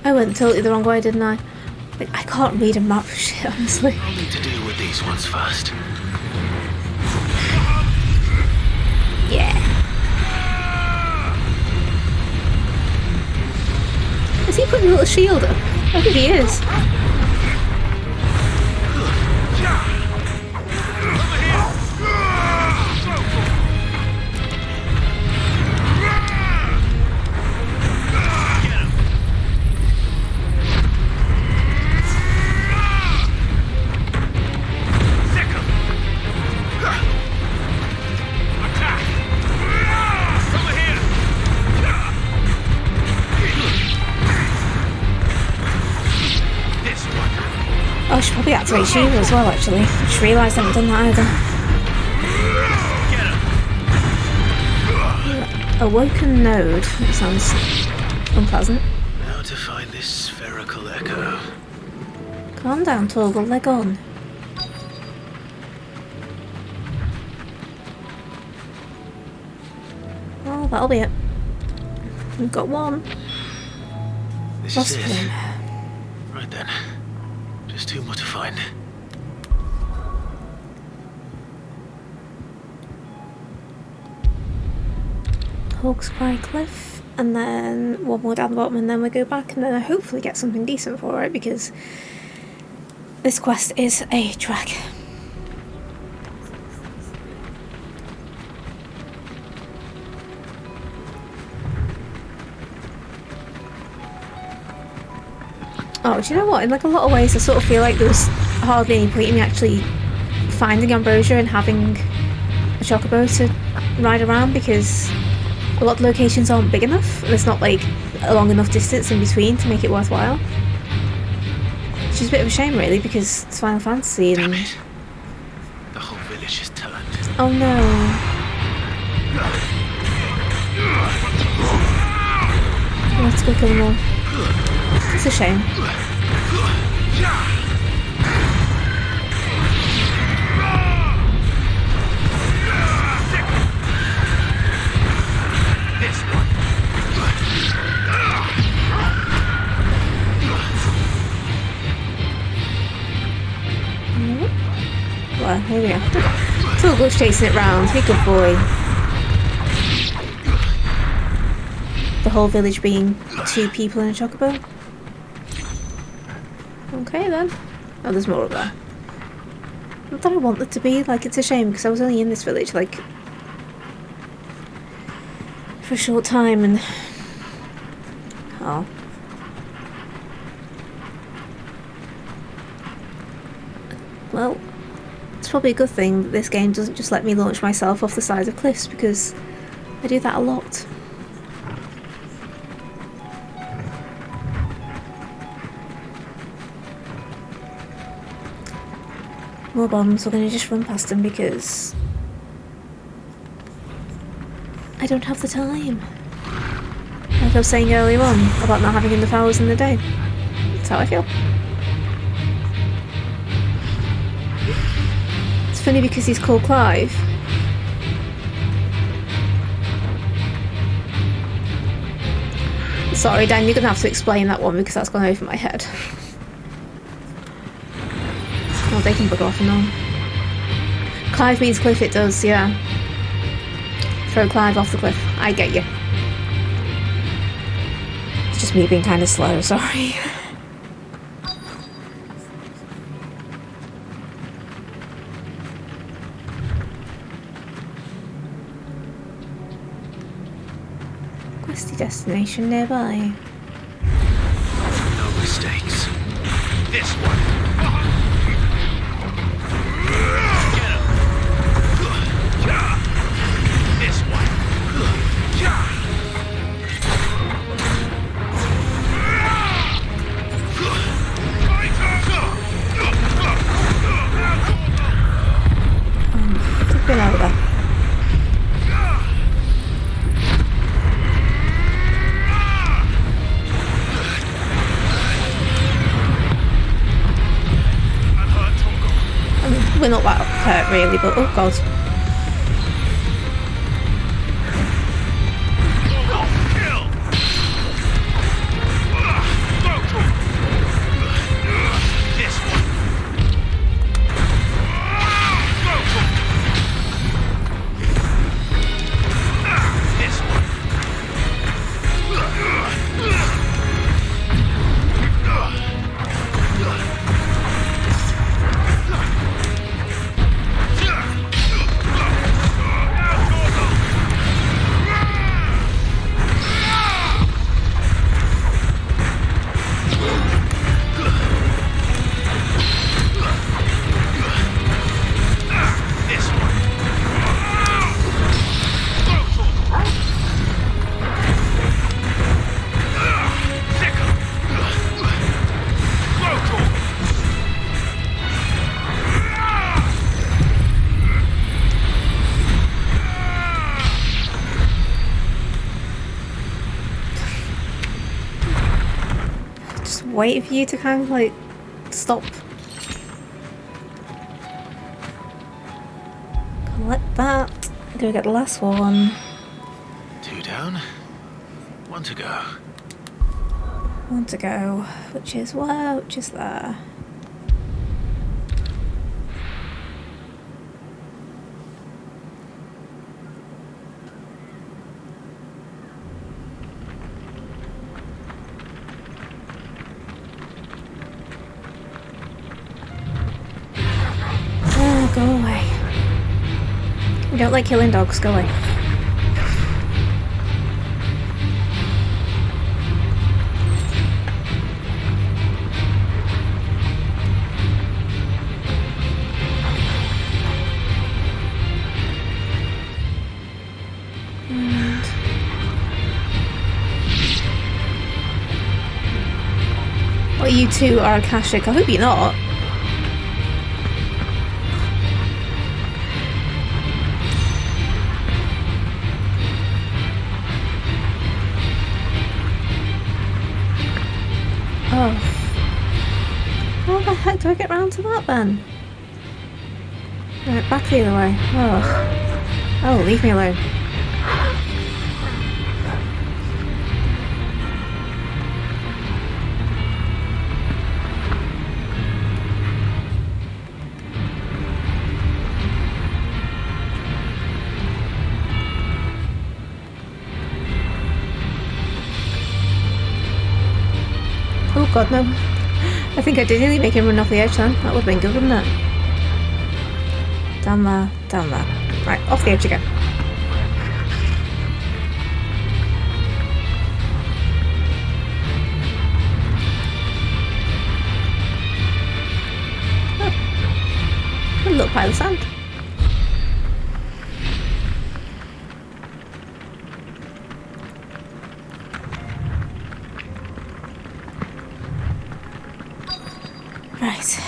I went totally the wrong way, didn't I? Like, I can't read a map for shit, honestly. I'll need to deal with these ones first. Yeah. putting a little shield up? I think he is. Oh, I should probably activate Shiva as well, actually. I just realised I haven't done that either. Awoken node. That sounds unpleasant. How to find this spherical echo? Calm down, Torgal. Leg on. Oh, that'll be it. We've got one. This Lost is it. him. Right then. Just two more to find. Hawkscry Cliff, and then one more down the bottom, and then we go back, and then I hopefully get something decent for it, because this quest is a trek. Oh, do you know what? In like a lot of ways, I sort of feel like there was hardly any point in me actually finding Ambrosia and having a chocobo to ride around, because a lot of locations aren't big enough. There's not like a long enough distance in between to make it worthwhile. Which is a bit of a shame, really, because it's Final Fantasy and... Damn it. The whole village is turned. Oh no. I have to go kill them all. It's a shame. Well, here we are. Torgal's chasing it round. Hey, good boy. The whole village being 2 people in a chocobo. Okay then. Oh, there's more up there. Not that I want it to be. Like, it's a shame because I was only in this village, like, for a short time, and... Oh. Well, it's probably a good thing that this game doesn't just let me launch myself off the sides of cliffs, because I do that a lot. More bombs, we're going to just run past them because I don't have the time. Like I was saying earlier on about not having enough hours in the day. That's how I feel. It's funny because he's called Clive. Sorry Dan, you're going to have to explain that one because that's gone over my head. Oh, they can bugger off and on. Clive means cliff, it does, yeah. Throw Clive off the cliff. I get you. It's just me being kind of slow, sorry. Questy destination nearby. No mistakes. This one. This one. Flipping over. We're not that hurt really, but oh god. Just waiting for you to kind of like stop. Collect that. Go get the last one. 2 down. 1 to go. 1 to go. Which is where? Which is there? Oh, go away. We don't like killing dogs, go away. Well, you two are Akashic. I hope you're not. Oh. How the heck do I get round to that then? Right, back the other way. Oh. Oh, leave me alone. Oh god, no. I think I did nearly make him run off the edge then. That would have been good, wouldn't it? Down there, down there. Right, off the edge again. Oh. A little pile of sand. Right.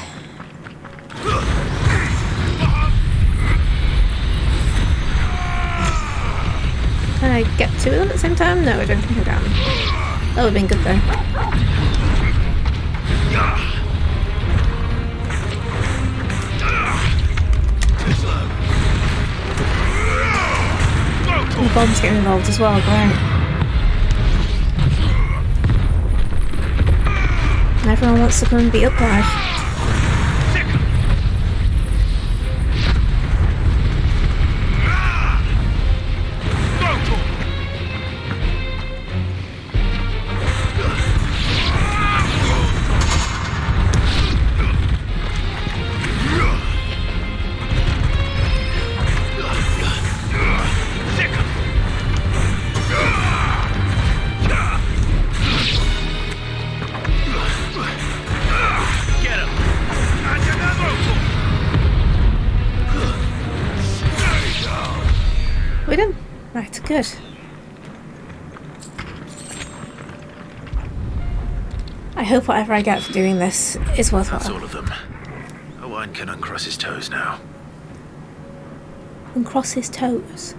Can I get 2 of them at the same time? No, I don't think I can. That would have been good though. And the bombs getting involved as well, great. And everyone wants to come and beat up Clive. We done? Right, good. I hope whatever I get for doing this is worthwhile. That's all of them. Owen can uncross his toes now. Uncross his toes?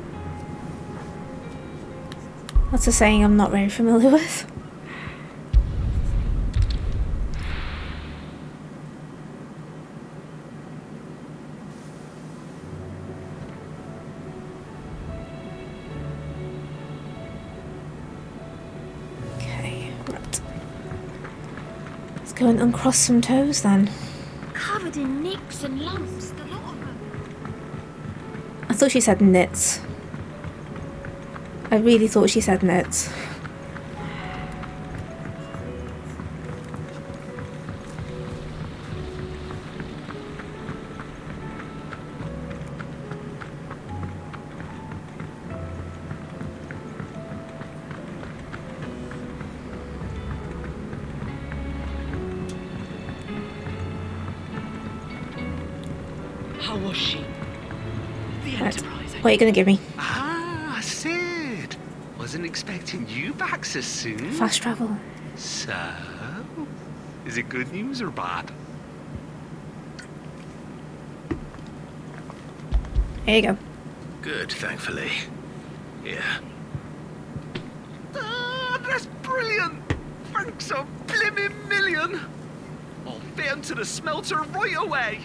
That's a saying I'm not very familiar with. Go and uncross some toes then. Covered in nicks and lumps, the lot of them. I thought she said knits. I really thought she said knits. How was she? The Enterprise. What are you going to give me? Ah, Sid. Wasn't expecting you back so soon. Fast travel. So, is it good news or bad? Here you go. Good, thankfully. Yeah. Ah, that's brilliant. Thanks a blimmin' million! I'll fit 'em to the smelter right away.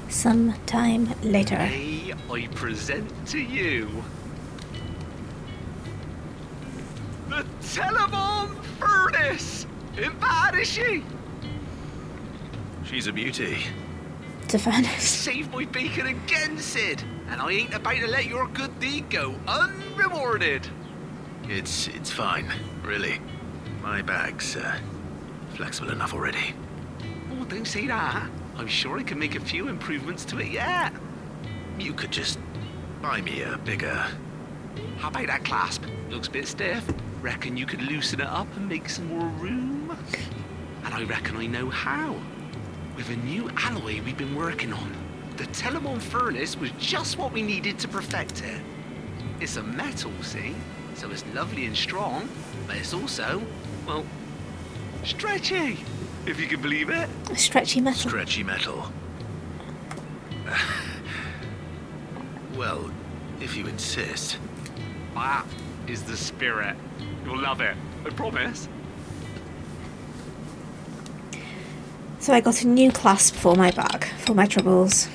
Some time later. May I present to you the Telemon Furnace! Ain't bad, is she? She's a beauty. To fairness. Saved my bacon again, Sid, and I ain't about to let your good deed go unrewarded. It's fine, really. My bag's flexible enough already. Oh, don't say that. I'm sure I can make a few improvements to it yet. You could just buy me a bigger... How about that clasp? Looks a bit stiff. Reckon you could loosen it up and make some more room? And I reckon I know how. With a new alloy we've been working on. The Telemon Furnace was just what we needed to perfect it. It's a metal, see? So it's lovely and strong, but it's also, well, stretchy, if you can believe it. Stretchy metal. Stretchy metal. Well, if you insist. That is the spirit. You'll love it, I promise. So I got a new clasp for my bag, for my troubles.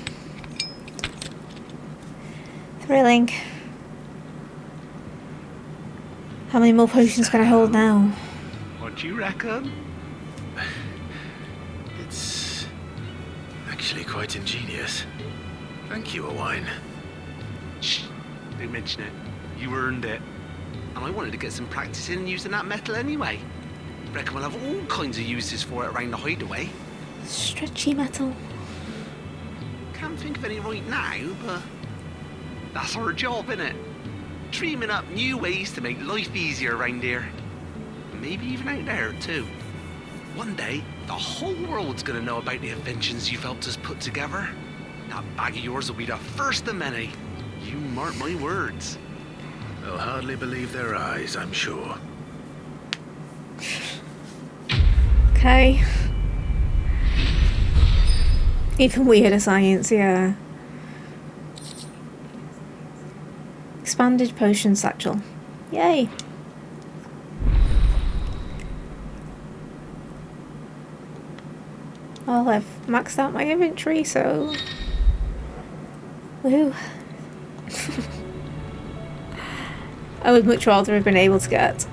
Thrilling. How many more potions can I hold now? What do you reckon? It's actually quite ingenious. Thank you, Owain. Shh, don't mention it. You earned it. And I wanted to get some practice in using that metal anyway. Reckon we'll have all kinds of uses for it around the hideaway. Stretchy metal. Can't think of any right now, but that's our job, innit? Dreaming up new ways to make life easier around here. Maybe even out there, too. One day, the whole world's gonna know about the inventions you've helped us put together. That bag of yours will be the first of many. You mark my words. They'll hardly believe their eyes, I'm sure. Okay. Even weirder science, yeah. Expanded potion satchel. Yay. Well, I've maxed out my inventory, so... Woohoo. I would much rather have been able to get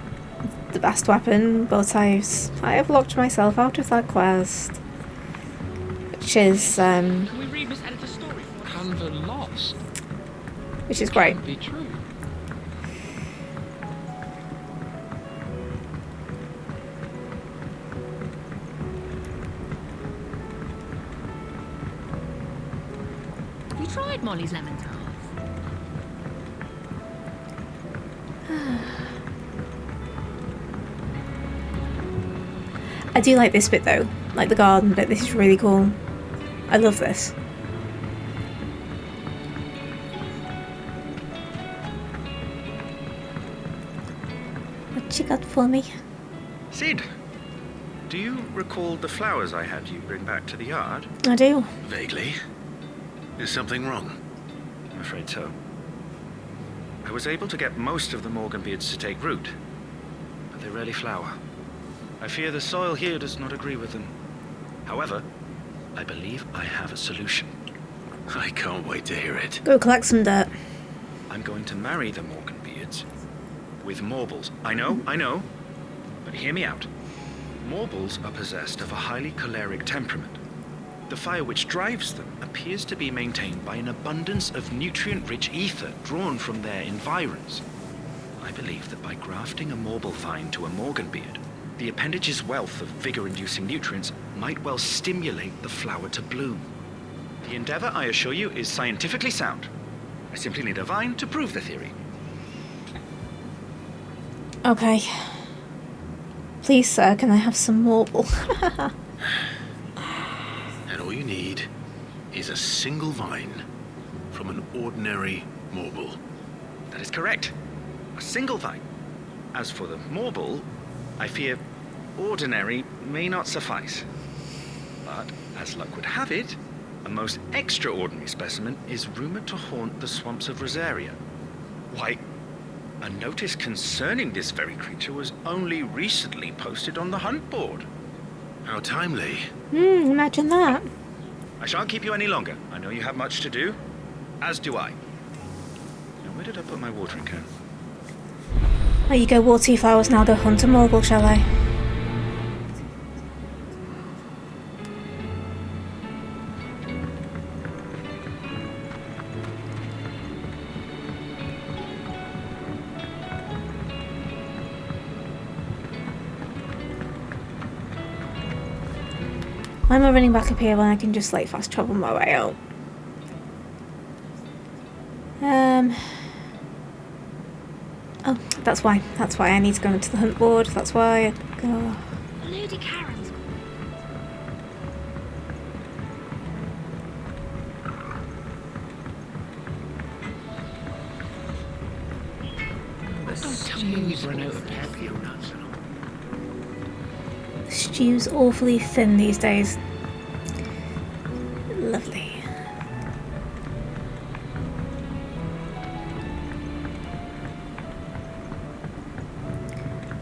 the best weapon, but I have locked myself out of that quest. Which is, Can we read Miss Editor's story for us? Canva lost. Which is great. Can't be true. Have you tried Molly's lemon tart? I do like this bit though, like the garden bit. This is really cool. I love this. What you got for me? Sid, do you recall the flowers I had you bring back to the yard? I do. Vaguely. Is something wrong? I'm afraid so. I was able to get most of the Morganbeards to take root, but they rarely flower. I fear the soil here does not agree with them. However, I believe I have a solution. I can't wait to hear it. Go collect some dirt. I'm going to marry the Morganbeards with Morbles. I know, but hear me out. Morbles are possessed of a highly choleric temperament. The fire which drives them appears to be maintained by an abundance of nutrient-rich ether drawn from their environs. I believe that by grafting a Morble vine to a Morganbeard, the appendage's wealth of vigor-inducing nutrients might well stimulate the flower to bloom. The endeavor, I assure you, is scientifically sound. I simply need a vine to prove the theory. Okay. Please, sir, can I have some Morble? And all you need is a single vine from an ordinary Morble. That is correct. A single vine. As for the Morble, I fear ordinary may not suffice. But, as luck would have it, a most extraordinary specimen is rumored to haunt the swamps of Rosaria. Why, a notice concerning this very creature was only recently posted on the hunt board. How timely. Imagine that. I shan't keep you any longer. I know you have much to do, as do I. Now, where did I put my watering can? There you go, water your flowers, now go hunt a mogul, shall I? Why am I running back up here when I can just like fast travel my way out? Oh, that's why. That's why I need to go into the hunt board. That's why. Oh. Lady Karen. Don't tell me we've run out of pepio nuts. The stew's awfully thin these days. Lovely.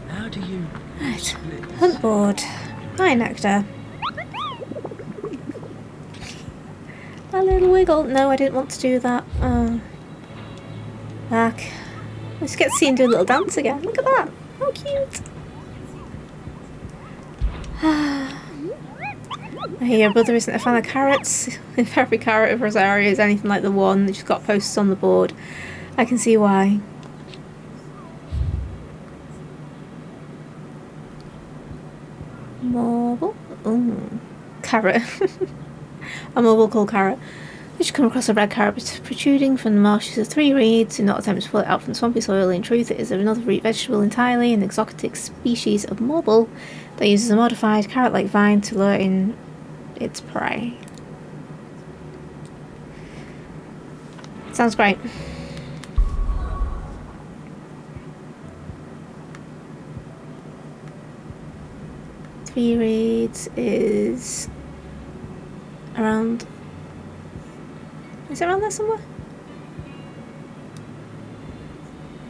How do you... Right. Hunt board. Hi, Nectar. A little wiggle. No, I didn't want to do that. Oh. Back. Let's get to see him do a little dance again. Look at that. How cute. I hear your brother isn't a fan of carrots. If every carrot of Rosaria is anything like the one that just got posted on the board, I can see why. Marble? Ooh. Carrot. A marble called carrot. You should come across a red carrot protruding from the marshes of 3 reeds. Do not attempt to pull it out from swampy soil. In truth, it is another root vegetable entirely, an exotic species of marble that uses a modified carrot-like vine to lure in its prey. Sounds great. Three reeds is around... Is it around there somewhere?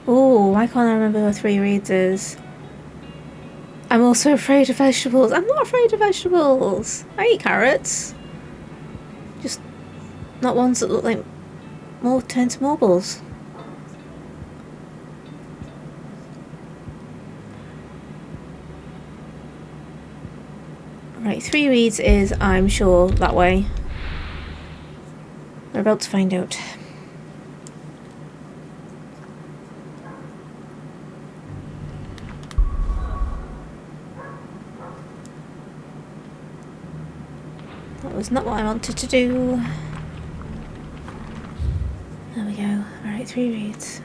Oh, why can't I remember where 3 reeds is? I'm also afraid of vegetables. I'm not afraid of vegetables. I eat carrots. Just not ones that look like more turned to marbles. Right, 3 reeds is, I'm sure, that way. We're about to find out. That was not what I wanted to do. There we go. Alright, 3 reeds.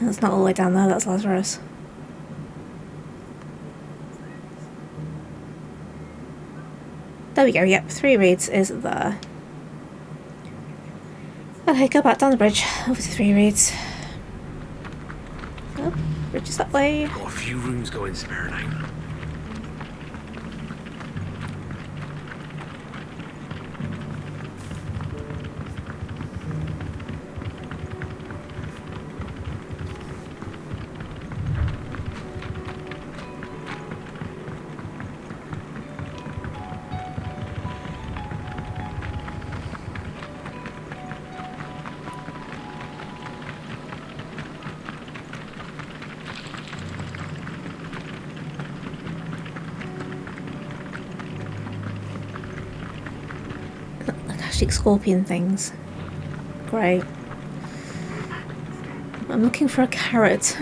That's not all the way down there, that's Lazarus. There we go, yep, 3 reeds is there. Okay, go back down the bridge, over to 3 reeds. Oh, bridge is that way. Got a few rooms going spare now. Scorpion things. Great. I'm looking for a carrot.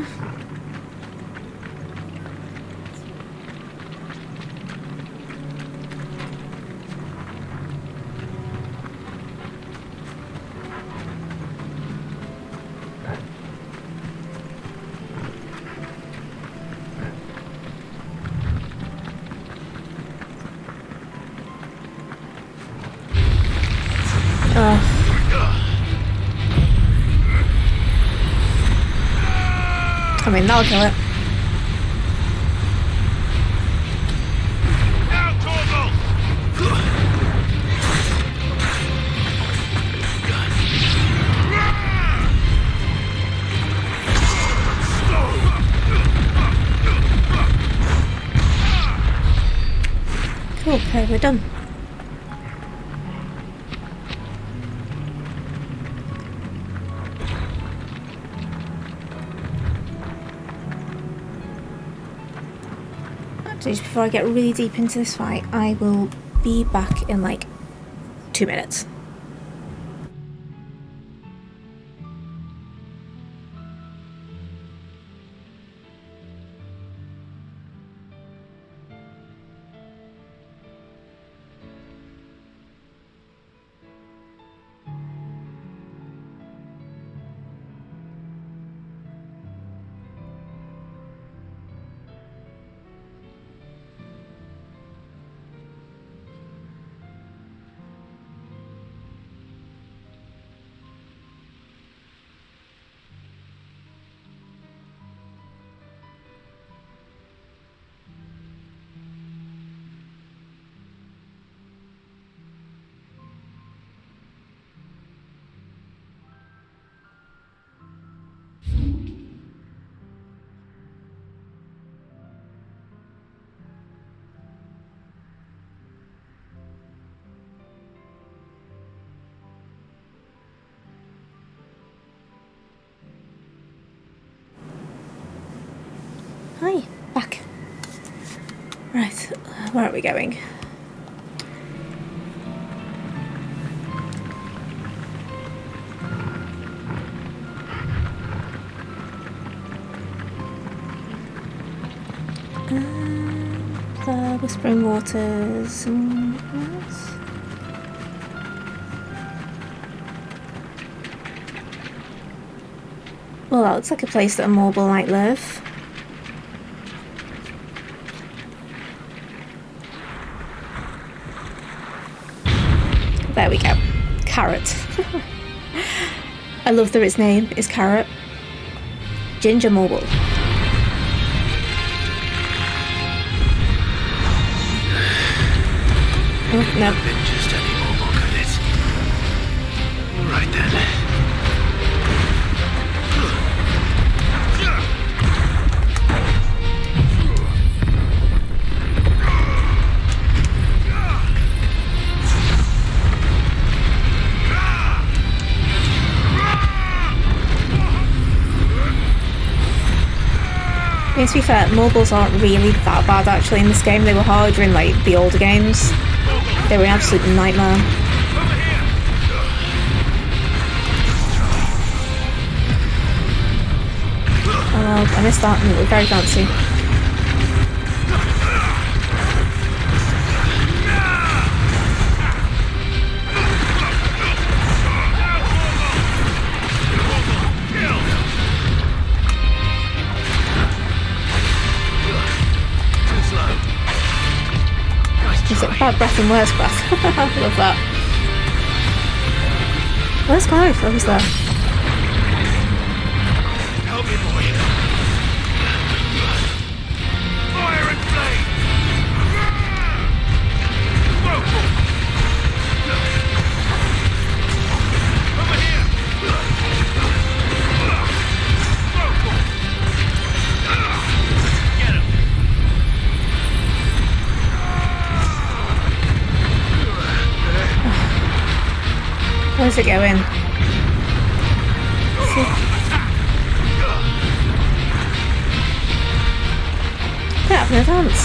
I mean, that'll kill it. Cool, okay, we're done. Just before I get really deep into this fight, I will be back in like 2 minutes. Hi, back. Right, where are we going? The Whispering Waters. What else? Well, that looks like a place that a Morgul might live. There we go. Carrot. I love that its name is Carrot. Ginger Morgul. Oh, no. Just any more could it? All right then. I mean, to be fair, Morguls aren't really that bad actually in this game. They were harder in like the older games. They were an absolute nightmare. Oh well, I missed that and it was very fancy. Is it bad breath and worse breath? I love that. Where's Clive? Oh, he's there. Help me, boy. Fire and flame. Over here. Get him. Where's it going? They're having a dance.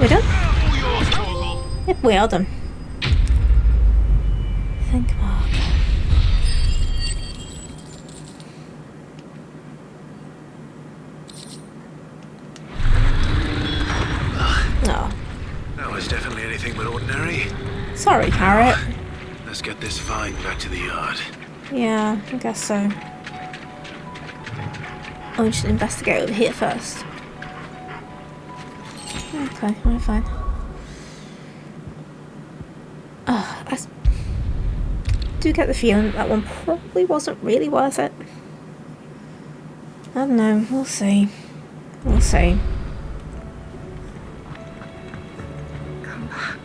We're done? Yep, we are done. Think mark. No. That was definitely anything but ordinary. Sorry, Carrot. Let's get this vine back to the yard. Yeah, I guess so. Oh, we should investigate over here first. Okay, right, fine. Oh, I do get the feeling that one probably wasn't really worth it. I don't know, we'll see. We'll see. Come back.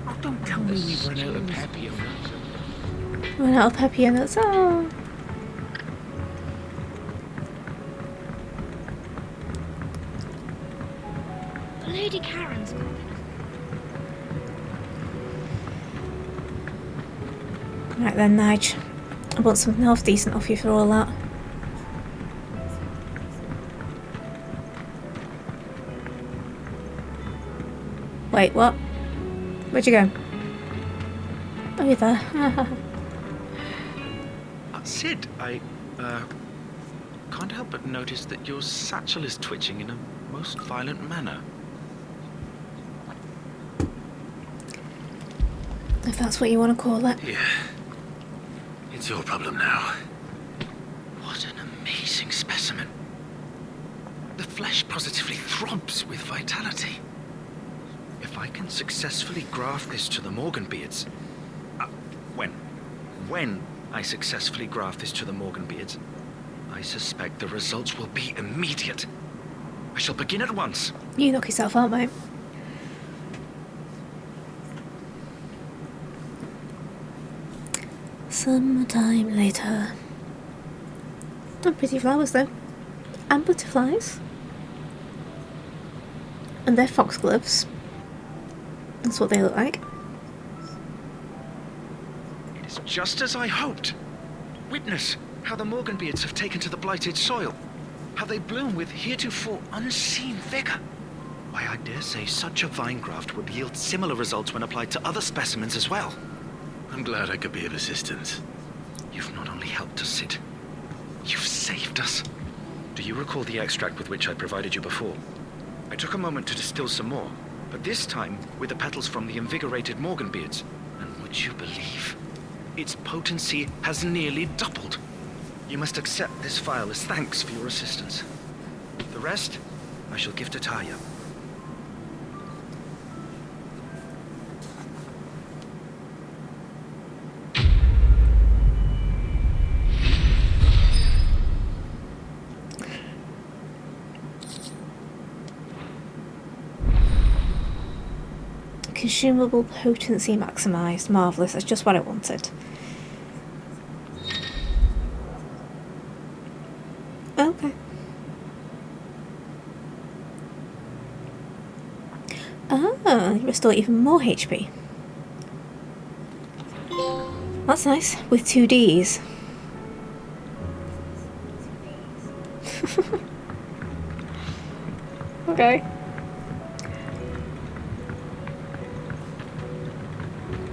Oh, don't tell me we've run out of peppy on that. Run out of peppy and that's all. Lady Karen's calling. Right then, Nige. I want something half decent off you for all that. Wait, what? Where'd you go? Oh, you're there. Sid, I can't help but notice that your satchel is twitching in a most violent manner. If that's what you want to call it. Yeah. It's your problem now. What an amazing specimen. The flesh positively throbs with vitality. If I can successfully graft this to the Morganbeards... When I successfully graft this to the Morganbeards, I suspect the results will be immediate. I shall begin at once. You knock yourself out, mate. Some time later. Oh, pretty flowers though. And butterflies. And they're foxgloves. That's what they look like. It is just as I hoped. Witness how the Morganbeards have taken to the blighted soil. How they bloom with heretofore unseen vigor. Why, I dare say such a vine graft would yield similar results when applied to other specimens as well. I'm glad I could be of assistance. You've not only helped us, Sid, you've saved us. Do you recall the extract with which I provided you before? I took a moment to distill some more, but this time with the petals from the invigorated Morganbeards. And would you believe? Its potency has nearly doubled. You must accept this vial as thanks for your assistance. The rest, I shall give to Taya. Consumable potency maximised. Marvellous. That's just what I wanted. Okay. Ah, you restore even more HP. That's nice. With 2 Ds. Okay.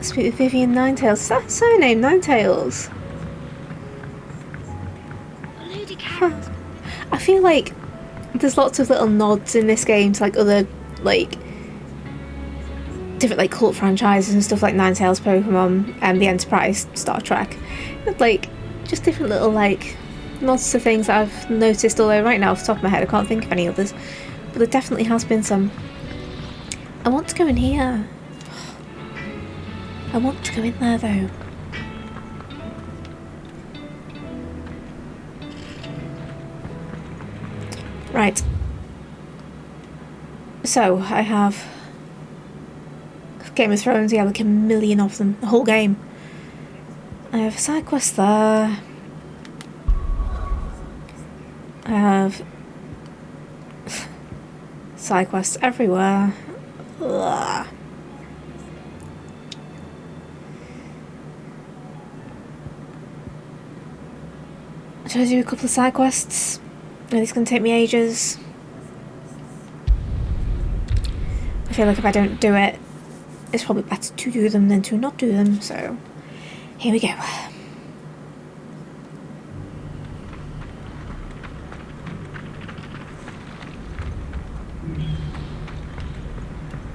Speak with Vivian Ninetails. Is that surname Ninetails? Lady Karen. I feel like there's lots of little nods in this game to like other like different like cult franchises and stuff like Ninetales Pokemon and the Enterprise Star Trek. Like just different little like nods to things that I've noticed, although right now off the top of my head I can't think of any others. But there definitely has been some. I want to go in here. I want to go in there though. Right. So, I have Game of Thrones, yeah, like a million of them, the whole game. I have a side quest there. I have side quests everywhere. Ugh. Should I do a couple of side quests? It's going to take me ages. I feel like if I don't do it, it's probably better to do them than to not do them, so here we go.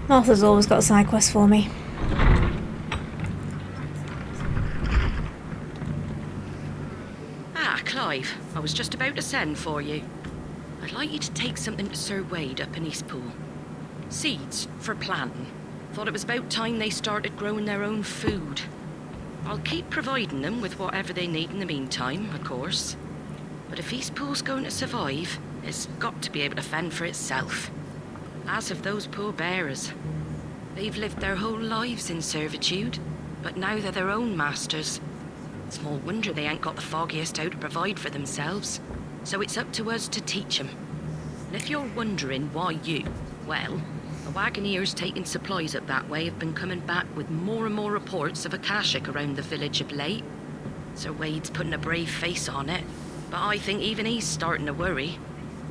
Martha's always got a side quest for me. Ah, Clive, I was just about to send for you. I'd like you to take something to Sir Wade up in Eastpool. Seeds for planting. Thought it was about time they started growing their own food. I'll keep providing them with whatever they need in the meantime, of course. But if Eastpool's going to survive, it's got to be able to fend for itself. As of those poor bearers. They've lived their whole lives in servitude, but now they're their own masters. Small wonder they ain't got the foggiest how to provide for themselves. So it's up to us to teach them. And if you're wondering why you, well, the wagoneers taking supplies up that way have been coming back with more and more reports of Akashic around the village of late. Sir Wade's putting a brave face on it, but I think even he's starting to worry.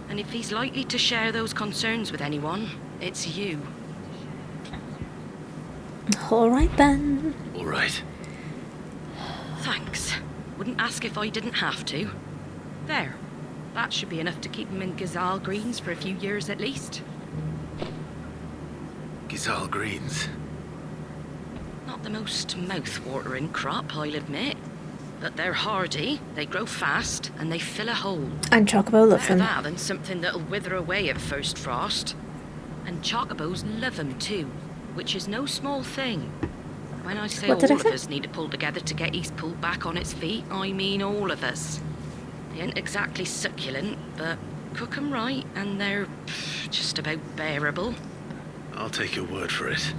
And if he's likely to share those concerns with anyone, it's you. Alright then. Alright. Thanks. Wouldn't ask if I didn't have to. There. That should be enough to keep him in Gazal Greens for a few years at least. Gazal Greens? Not the most mouth-watering crop, I'll admit. But they're hardy, they grow fast, and they fill a hole. And Chocobo love Better them. that than something that'll wither away at first frost. And Chocobos love them too, which is no small thing. When I say all of us need to pull together to get Eastpool back on its feet, I mean all of us. They ain't exactly succulent, but cook 'em right, and they're just about bearable. I'll take your word for it.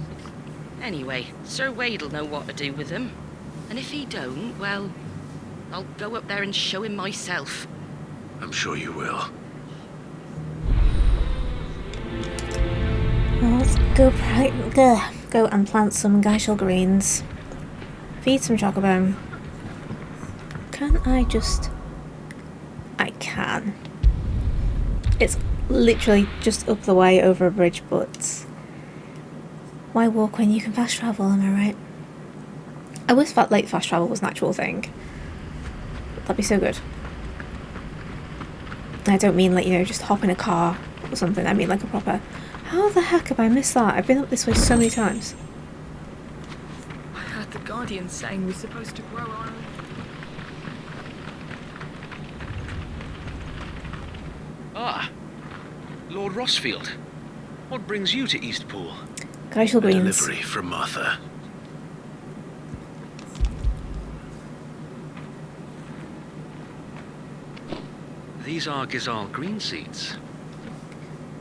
Anyway, Sir Wade'll know what to do with them. And if he don't, well, I'll go up there and show him myself. I'm sure you will. Well, let's go and plant some Geishel greens. Feed some Chocobo. Can I just... I can. It's literally just up the way over a bridge, but... Why walk when you can fast travel, am I right? I wish that late fast travel was an actual thing. That'd be so good. I don't mean like, you know, just hop in a car or something. I mean like a proper... How the heck have I missed that? I've been up this way so many times. I heard the Guardian saying we're supposed to grow our own. Ah, Lord Rossfield. What brings you to Eastpool? Geishel greens. Delivery from Martha. These are Gazal green seeds.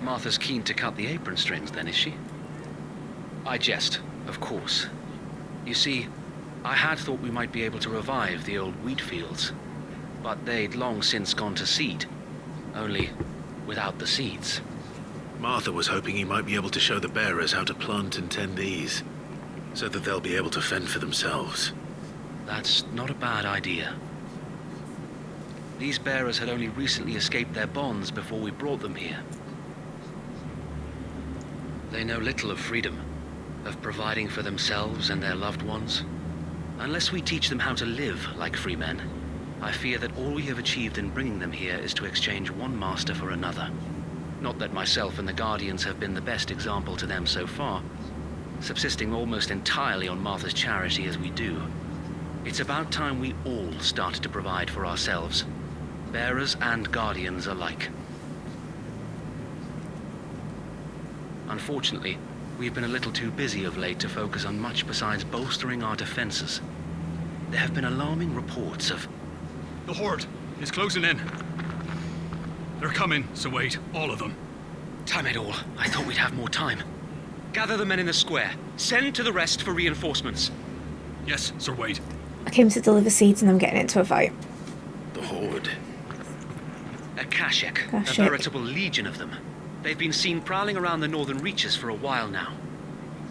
Martha's keen to cut the apron strings, then, is she? I jest, of course. You see, I had thought we might be able to revive the old wheat fields, but they'd long since gone to seed, only without the seeds. Martha was hoping he might be able to show the bearers how to plant and tend these, so that they'll be able to fend for themselves. That's not a bad idea. These bearers had only recently escaped their bonds before we brought them here. They know little of freedom, of providing for themselves and their loved ones. Unless we teach them how to live like free men, I fear that all we have achieved in bringing them here is to exchange one master for another. Not that myself and the Guardians have been the best example to them so far, subsisting almost entirely on Martha's charity as we do. It's about time we all started to provide for ourselves, bearers and Guardians alike. Unfortunately, we've been a little too busy of late to focus on much besides bolstering our defenses. There have been alarming reports of... The Horde is closing in. They're coming, Sir Wade, all of them. Damn it all, I thought we'd have more time. Gather the men in the square. Send to the rest for reinforcements. Yes, Sir Wade. I came to deliver seeds and I'm getting into a fight. The Horde. Akashic, a veritable legion of them. They've been seen prowling around the northern reaches for a while now.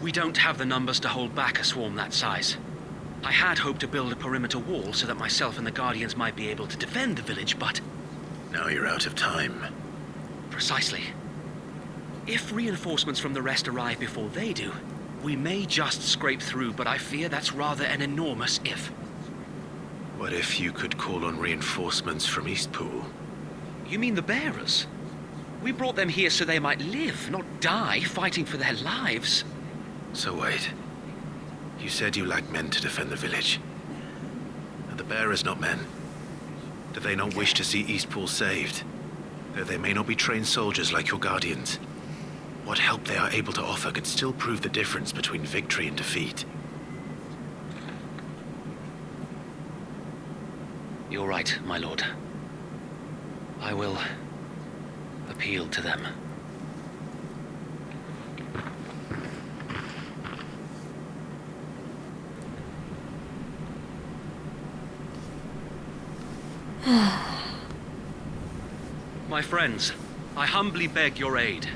We don't have the numbers to hold back a swarm that size. I had hoped to build a perimeter wall so that myself and the Guardians might be able to defend the village, but... Now you're out of time. Precisely. If reinforcements from the rest arrive before they do, we may just scrape through, but I fear that's rather an enormous if. What if you could call on reinforcements from Eastpool? You mean the bearers? We brought them here so they might live, not die fighting for their lives. So wait. You said you lacked men to defend the village. Are the bearers not men? Do they not wish to see Eastpool saved? Though they may not be trained soldiers like your guardians. What help they are able to offer could still prove the difference between victory and defeat. You're right, my lord. I will appeal to them. My friends, I humbly beg your aid.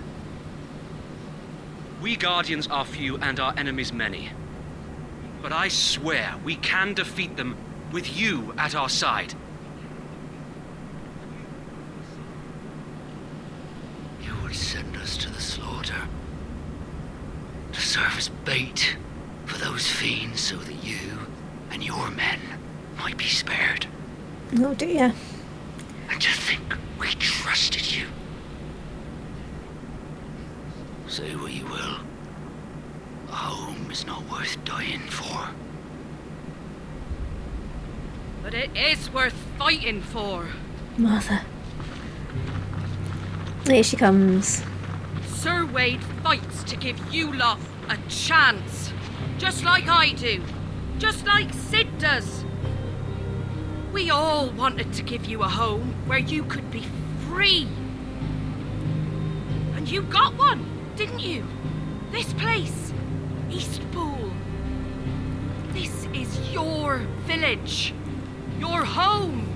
We Guardians are few and our enemies many. But I swear we can defeat them with you at our side. You would send us to the slaughter. To serve as bait for those fiends so that you and your men might be spared. Oh dear. And to think we trusted you. Say what you will. A home is not worth dying for. But it is worth fighting for. Martha. Here she comes. Sir Wade fights to give you lot a chance. Just like I do. Just like Sid does. We all wanted to give you a home where you could be free. And you got one, didn't you? This place, Eastpool. This is your village. Your home.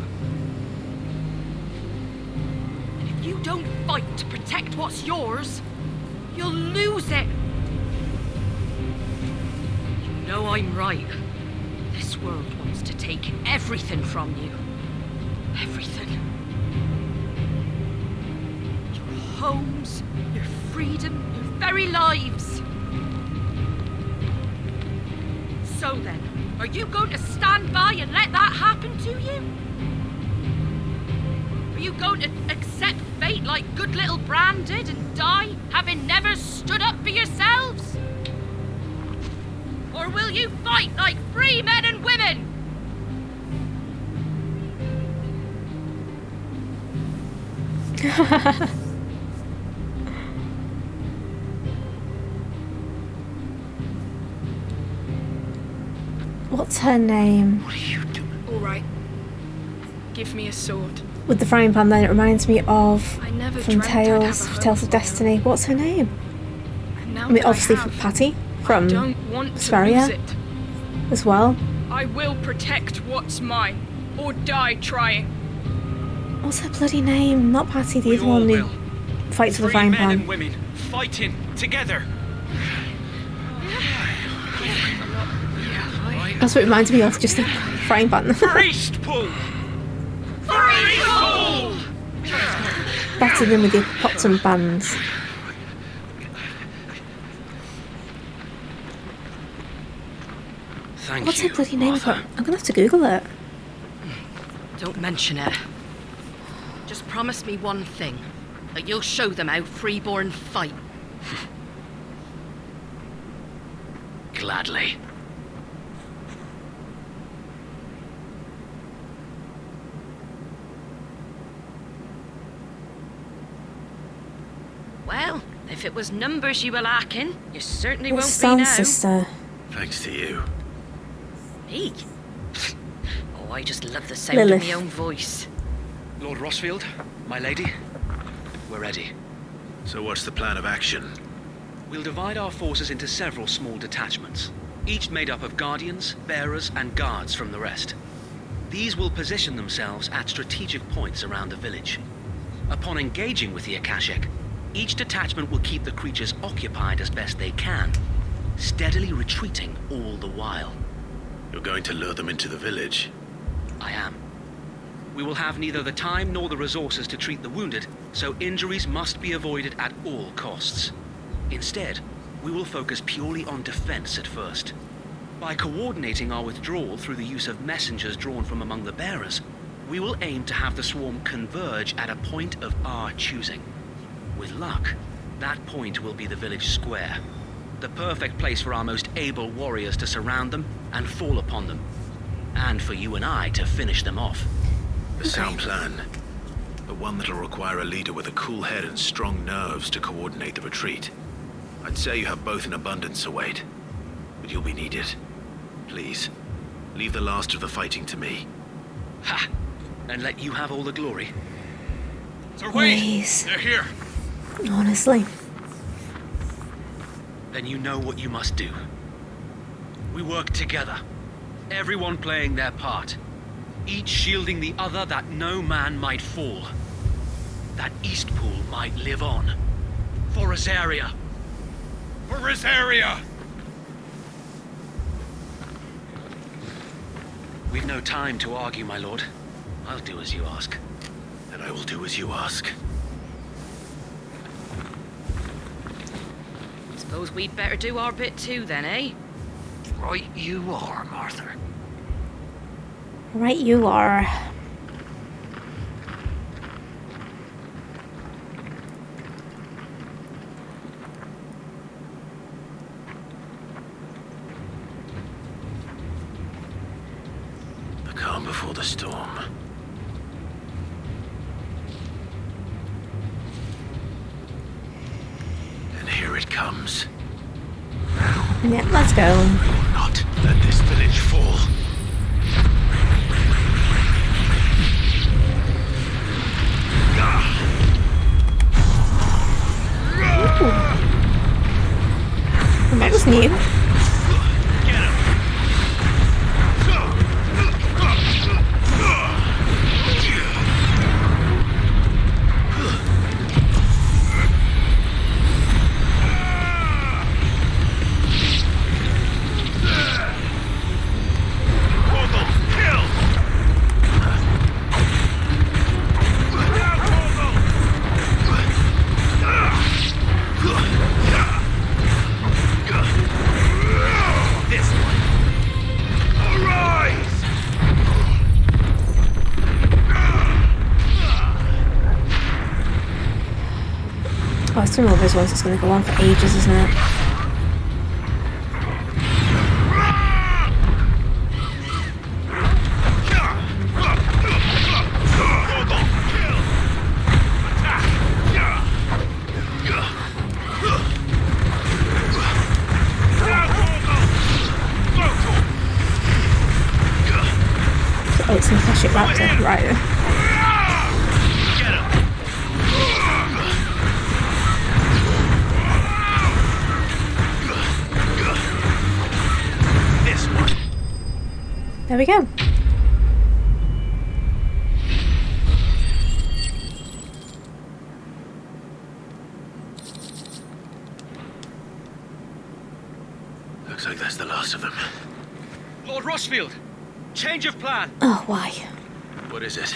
And if you don't fight to protect what's yours, you'll lose it. You know I'm right. This world wants to take everything from you. Everything. Your homes, your freedom, your very lives. So then, are you going to stand by and let that happen to you? Are you going to accept fate like good little Bran did and die, having never stood up for yourselves? Or will you fight like free men and women? What's her name? All right. Give me a sword. With the frying pan, then it reminds me of I never from dreamt I'd have a Tales home of Destiny. What's her name? And now I mean, that obviously have, from Patty from I don't want to Sverige lose it. as well. I will protect what's mine, or die trying. What's her bloody name? Not Patty, the other one who fights with the frying men pan. and women fighting together. That's what it reminds me of, just the frying pan. Eastpool! Batter them with your pots and pans. Thank What's you, her bloody name? Martha. I'm gonna have to Google it. Don't mention it. Just promise me one thing. That you'll show them how freeborn fight. Gladly. Well, if it was numbers you were lacking, you certainly Your won't be sound now. sister. Thanks to you. Me? Oh, I just love the sound of Lilith. my own voice. Lord Rossfield, my lady, we're ready. So what's the plan of action? We'll divide our forces into several small detachments, each made up of guardians, bearers, and guards from the rest. These will position themselves at strategic points around the village. Upon engaging with the Akashic, each detachment will keep the creatures occupied as best they can, steadily retreating all the while. You're going to lure them into the village? I am. We will have neither the time nor the resources to treat the wounded, so injuries must be avoided at all costs. Instead, we will focus purely on defense at first. By coordinating our withdrawal through the use of messengers drawn from among the bearers, we will aim to have the swarm converge at a point of our choosing. With luck, that point will be the village square, the perfect place for our most able warriors to surround them and fall upon them, and for you and I to finish them off. A sound plan, but one that'll require a leader with a cool head and strong nerves to coordinate the retreat. I'd say you have both in abundance, Sir Wade, but you'll be needed. Please, leave the last of the fighting to me. Ha! And let you have all the glory. Sir Wade, Please. they're here. Honestly. Then you know what you must do. We work together, everyone playing their part, each shielding the other that no man might fall, that Eastpool might live on. For Rosaria. For Rosaria! We've no time to argue, my lord. I'll do as you ask. And I will do as you ask. Suppose we'd better do our bit too then, eh? Right you are, Martha. Right you are. The calm before the storm. And here it comes. Yeah, let's go. Not let this village fall. Well, that was new. Oh, it's one of those ones that's going to go on for ages, isn't it? Oh, it's an Akashic Raptor, right. There we go. Looks like that's the last of them. Lord Rossfield, change of plan. Oh, why? What is it?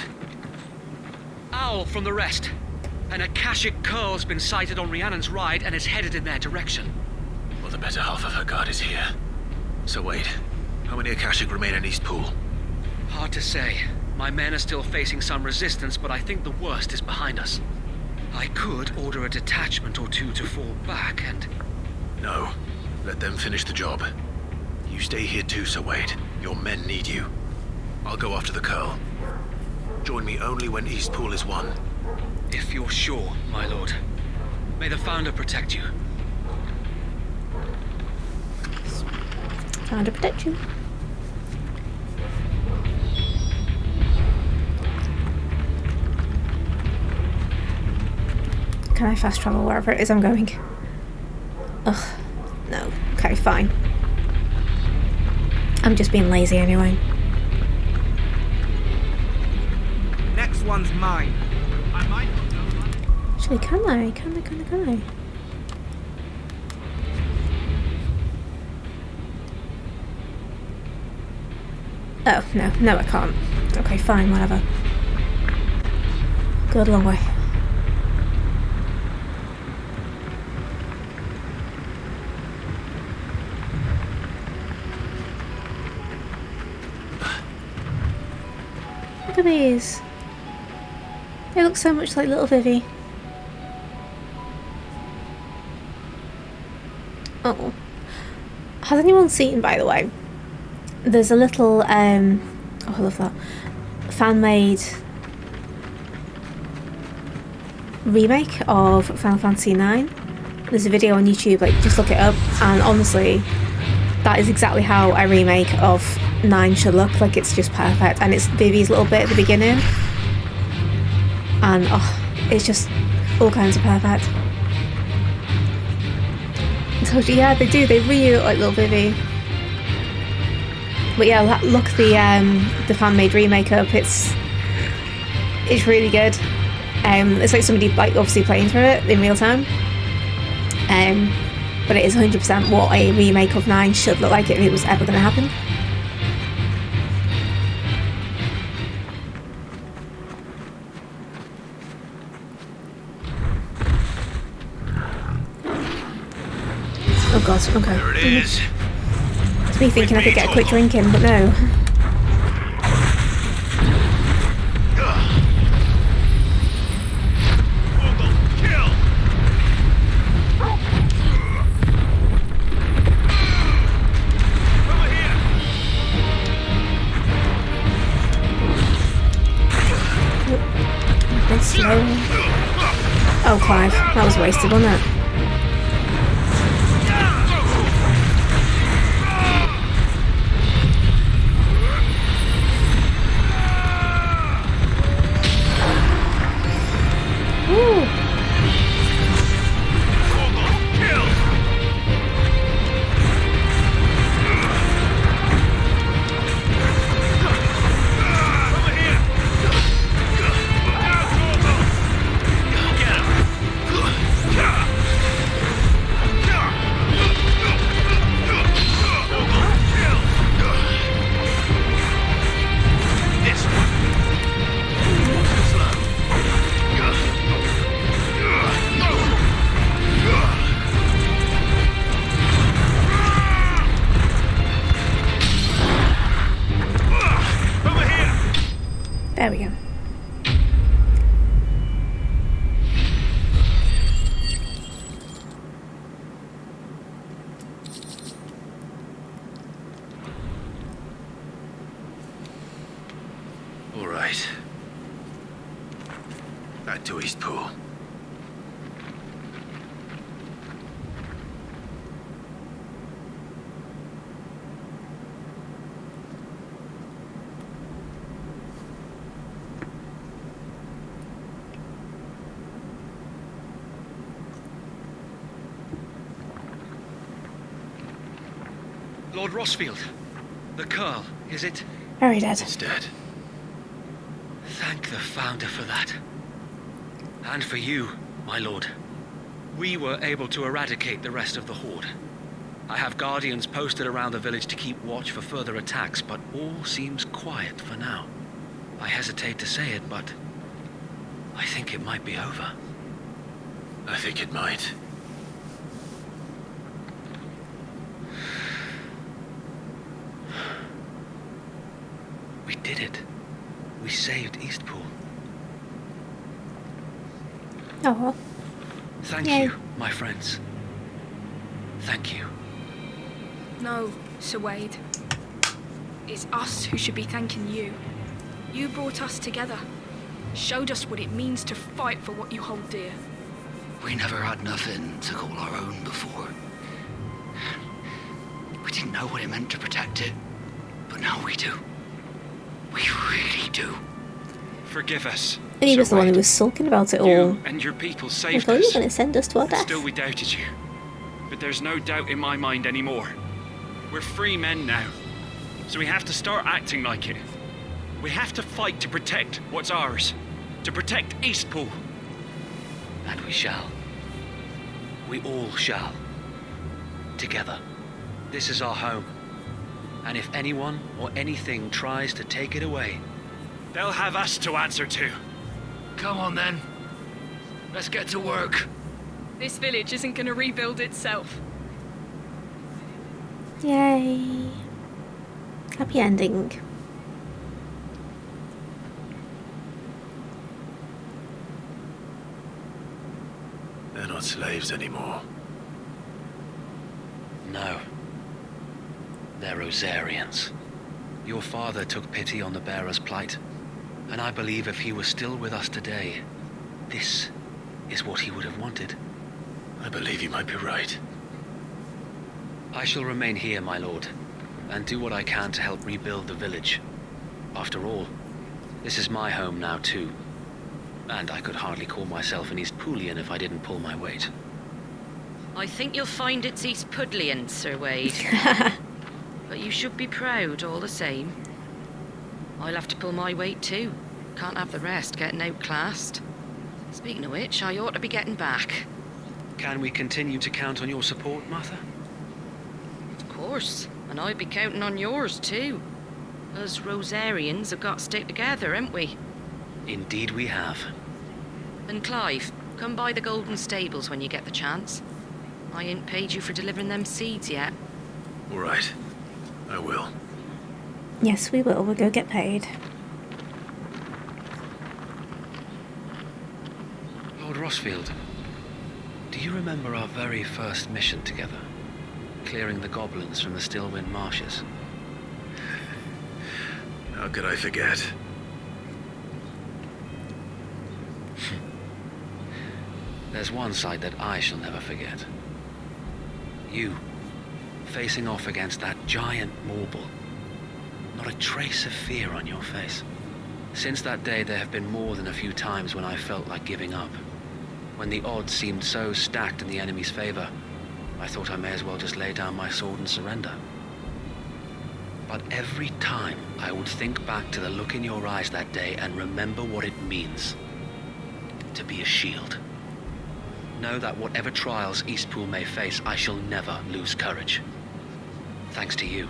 Owl from the rest. An Akashic curl's been sighted on Rhiannon's ride and is headed in their direction. Well, the better half of her guard is here. So wait, how many Akashic remain in Eastpool? Hard to say. My men are still facing some resistance, but I think the worst is behind us. I could order a detachment or two to fall back and... No. Let them finish the job. You stay here too, Sir Wade. Your men need you. I'll go after the Curl. Join me only when Eastpool is won. If you're sure, my lord. May the Founder protect you. Founder protect you. Can I fast travel wherever it is I'm going? Ugh, no. Okay, fine. I'm just being lazy anyway. Next one's mine. I might not know. Actually, can I? Can I? Oh, no, I can't. Okay, fine, whatever. Go the long way. Look at these. They look so much like little Vivi. Oh. Has anyone seen, by the way, there's a little, oh, I love that, fan-made remake of Final Fantasy IX. There's a video on YouTube, like, just look it up, and honestly, that is exactly how a remake of 9 should look. Like, it's just perfect, and it's Vivi's little bit at the beginning, and oh, it's just all kinds of perfect. So yeah, they do. They really look like little Vivi. But yeah, look the fan-made remake up. It's really good. It's like somebody like obviously playing through it in real time. But it is 100% what a remake of 9 should look like if it was ever going to happen. Oh god, okay. There it is. It's me thinking I could get a quick drink in, but no. It's slow. Oh, Clive, that was wasted, wasn't it? There we go. All right. Back to Eastpool. Lord Rossfield, the Curl, is it? Very dead. It's dead. Thank the Founder for that. And for you, my lord. We were able to eradicate the rest of the Horde. I have guardians posted around the village to keep watch for further attacks, but all seems quiet for now. I hesitate to say it, but I think it might be over. I think it might. We did it. We saved Eastpool. Oh. Thank Yay. you, my friends. Thank you. No, Sir Wade. It's us who should be thanking you. You brought us together. Showed us what it means to fight for what you hold dear. We never had nothing to call our own before. We didn't know what it meant to protect it, but now we do. We really do. Forgive us. And he Sir was the one who Wade. was sulking about it all. You and your people I saved thought you were us. going to send us to our death. Still, we doubted you. But there's no doubt in my mind anymore. We're free men now. So we have to start acting like it. We have to fight to protect what's ours. To protect Eastpool. And we shall. We all shall. Together. This is our home. And if anyone or anything tries to take it away, they'll have us to answer to. Come on then. Let's get to work. This village isn't gonna rebuild itself. Yay. Happy ending. They're not slaves anymore. No. They're Rosarians. Your father took pity on the bearer's plight, and I believe if he was still with us today, this is what he would have wanted. I believe you might be right. I shall remain here, my lord, and do what I can to help rebuild the village. After all, this is my home now too, and I could hardly call myself an East Poolian if I didn't pull my weight. I think you'll find it's East Pudlian, Sir Wade. But you should be proud all the same. I'll have to pull my weight too. Can't have the rest getting outclassed. Speaking of which, I ought to be getting back. Can we continue to count on your support, Martha? Of course, and I'll be counting on yours too. Us Rosarians have got to stick together, haven't we? Indeed we have. And Clive, come by the Golden Stables when you get the chance. I ain't paid you for delivering them seeds yet. All right. I will. Yes, we will. We'll go get paid. Lord Rossfield, do you remember our very first mission together? Clearing the goblins from the Stillwind marshes? How could I forget? There's one side that I shall never forget. You, facing off against that giant Morble. Not a trace of fear on your face. Since that day, there have been more than a few times when I felt like giving up. When the odds seemed so stacked in the enemy's favor, I thought I may as well just lay down my sword and surrender. But every time, I would think back to the look in your eyes that day and remember what it means to be a shield. Know that whatever trials Eastpool may face, I shall never lose courage. Thanks to you.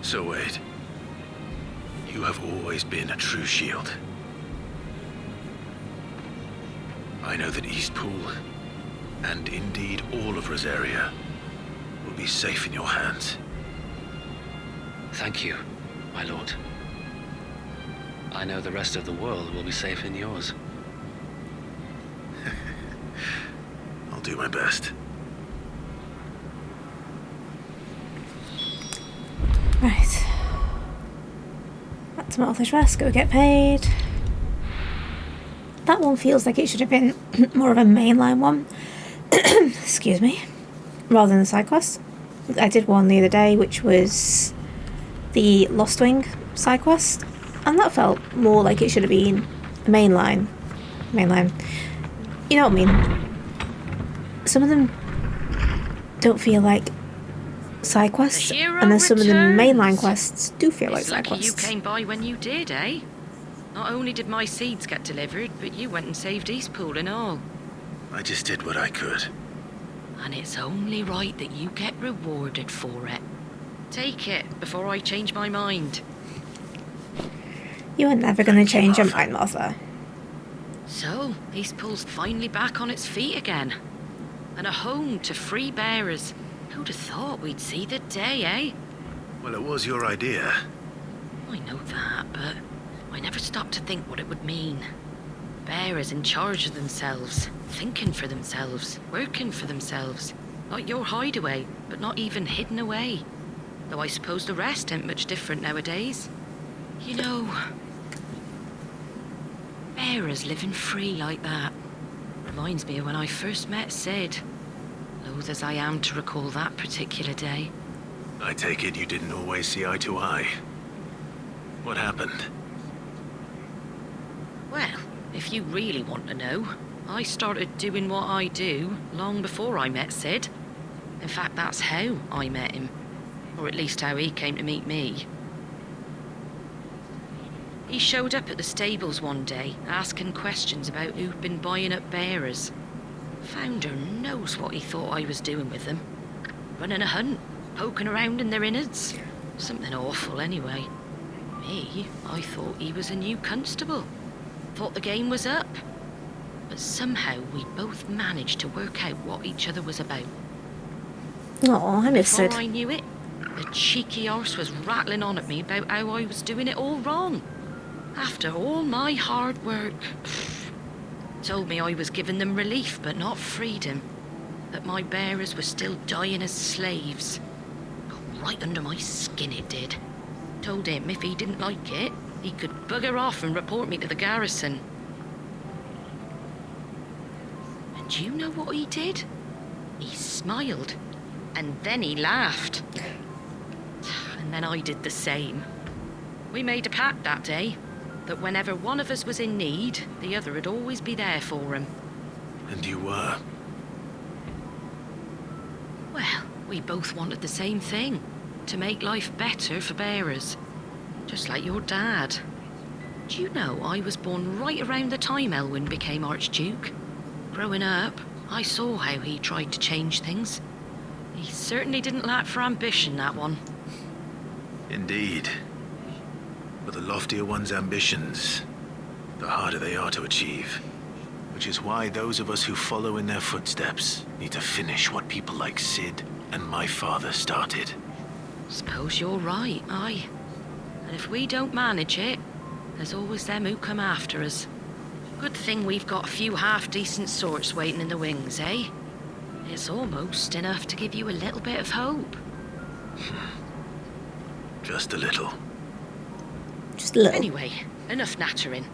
So Wade, you have always been a true shield. I know that Eastpool, and indeed all of Rosaria, will be safe in your hands. Thank you, my lord. I know the rest of the world will be safe in yours. I'll do my best. Right. Back to Martha's Rest, go get paid. That one feels like it should have been more of a mainline one. Excuse me. Rather than a side quest. I did one the other day, which was the Lost Wing side quest, and that felt more like it should have been a mainline. You know what I mean? Some of them don't feel like side quests, and then some of the mainline quests do feel like side quests. You came by when you did, eh? Not only did my seeds get delivered, but you went and saved Eastpool and all. I just did what I could. And it's only right that you get rewarded for it. Take it before I change my mind. You are never going to change your mind, Martha. So, Eastpool's finally back on its feet again. And a home to free bearers. Who'd have thought we'd see the day, eh? Well, it was your idea. I know that, but I never stopped to think what it would mean. Bearers in charge of themselves, thinking for themselves, working for themselves. Like your hideaway, but not even hidden away. Though I suppose the rest ain't much different nowadays. You know, bearers living free like that reminds me of when I first met Sid. Loath as I am to recall that particular day. I take it you didn't always see eye to eye. What happened? Well, if you really want to know, I started doing what I do long before I met Sid. In fact, that's how I met him. Or at least how he came to meet me. He showed up at the stables one day, asking questions about who'd been buying up bearers. Founder knows what he thought I was doing with them. Running a hunt, poking around in their innards. Something awful, anyway. Me, I thought he was a new constable. thought the game was up. But somehow we both managed to work out what each other was about. Oh, I miss Before it. I knew it, the cheeky arse was rattling on at me about how I was doing it all wrong. After all my hard work. Told me I was giving them relief, but not freedom. That my bearers were still dying as slaves. Got right under my skin, it did. Told him if he didn't like it, he could bugger off and report me to the garrison. And you know what he did? He smiled, and then he laughed. And then I did the same. We made a pact that day, that whenever one of us was in need, the other would always be there for him. And you were? Well, we both wanted the same thing. To make life better for bearers. Just like your dad. Do you know I was born right around the time Elwyn became Archduke? Growing up, I saw how he tried to change things. He certainly didn't lack for ambition, that one. Indeed. But the loftier one's ambitions, the harder they are to achieve. Which is why those of us who follow in their footsteps need to finish what people like Sid and my father started. Suppose you're right, aye. And if we don't manage it, there's always them who come after us. Good thing we've got a few half-decent sorts waiting in the wings, eh? It's almost enough to give you a little bit of hope. Just a little. Just a little. Anyway, enough nattering.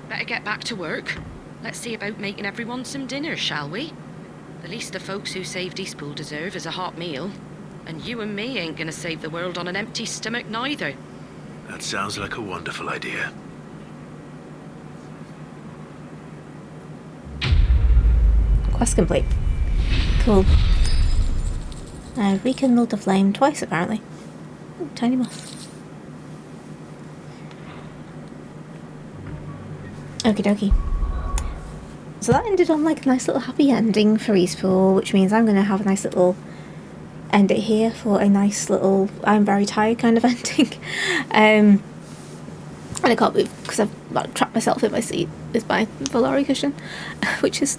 Better get back to work. Let's see about making everyone some dinner, shall we? The least the folks who saved Eastpool deserve is a hot meal. And you and me ain't gonna save the world on an empty stomach neither. That sounds like a wonderful idea. Quest complete. Cool. Rekindled the flame twice, apparently. Ooh, tiny moth. Okie dokie. So that ended on like a nice little happy ending for Eastpool, which means I'm going to have a nice little end it here for a nice little I'm very tired kind of ending. And I can't move because I've trapped myself in my seat with my Volari cushion, which is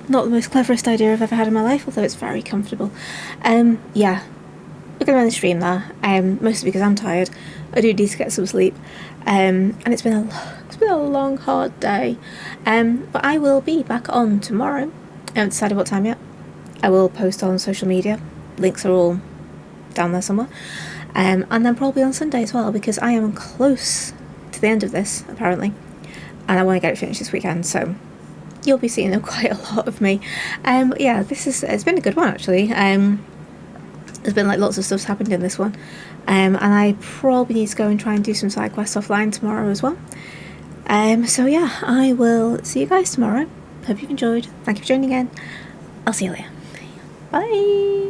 not the most cleverest idea I've ever had in my life, although it's very comfortable. Yeah, we're going to end the stream there, mostly because I'm tired. I do need to get some sleep, and it's been a long, hard day. But I will be back on tomorrow. I haven't decided what time yet. I will post on social media. Links are all down there somewhere. And then probably on Sunday as well, because I am close to the end of this, apparently. And I want to get it finished this weekend, so you'll be seeing quite a lot of me. But yeah, it's been a good one, actually. There's been like lots of stuff's happened in this one. And I probably need to go and try and do some side quests offline tomorrow as well. So yeah, I will see you guys tomorrow. Hope you've enjoyed. Thank you for joining in. I'll see you later. Bye!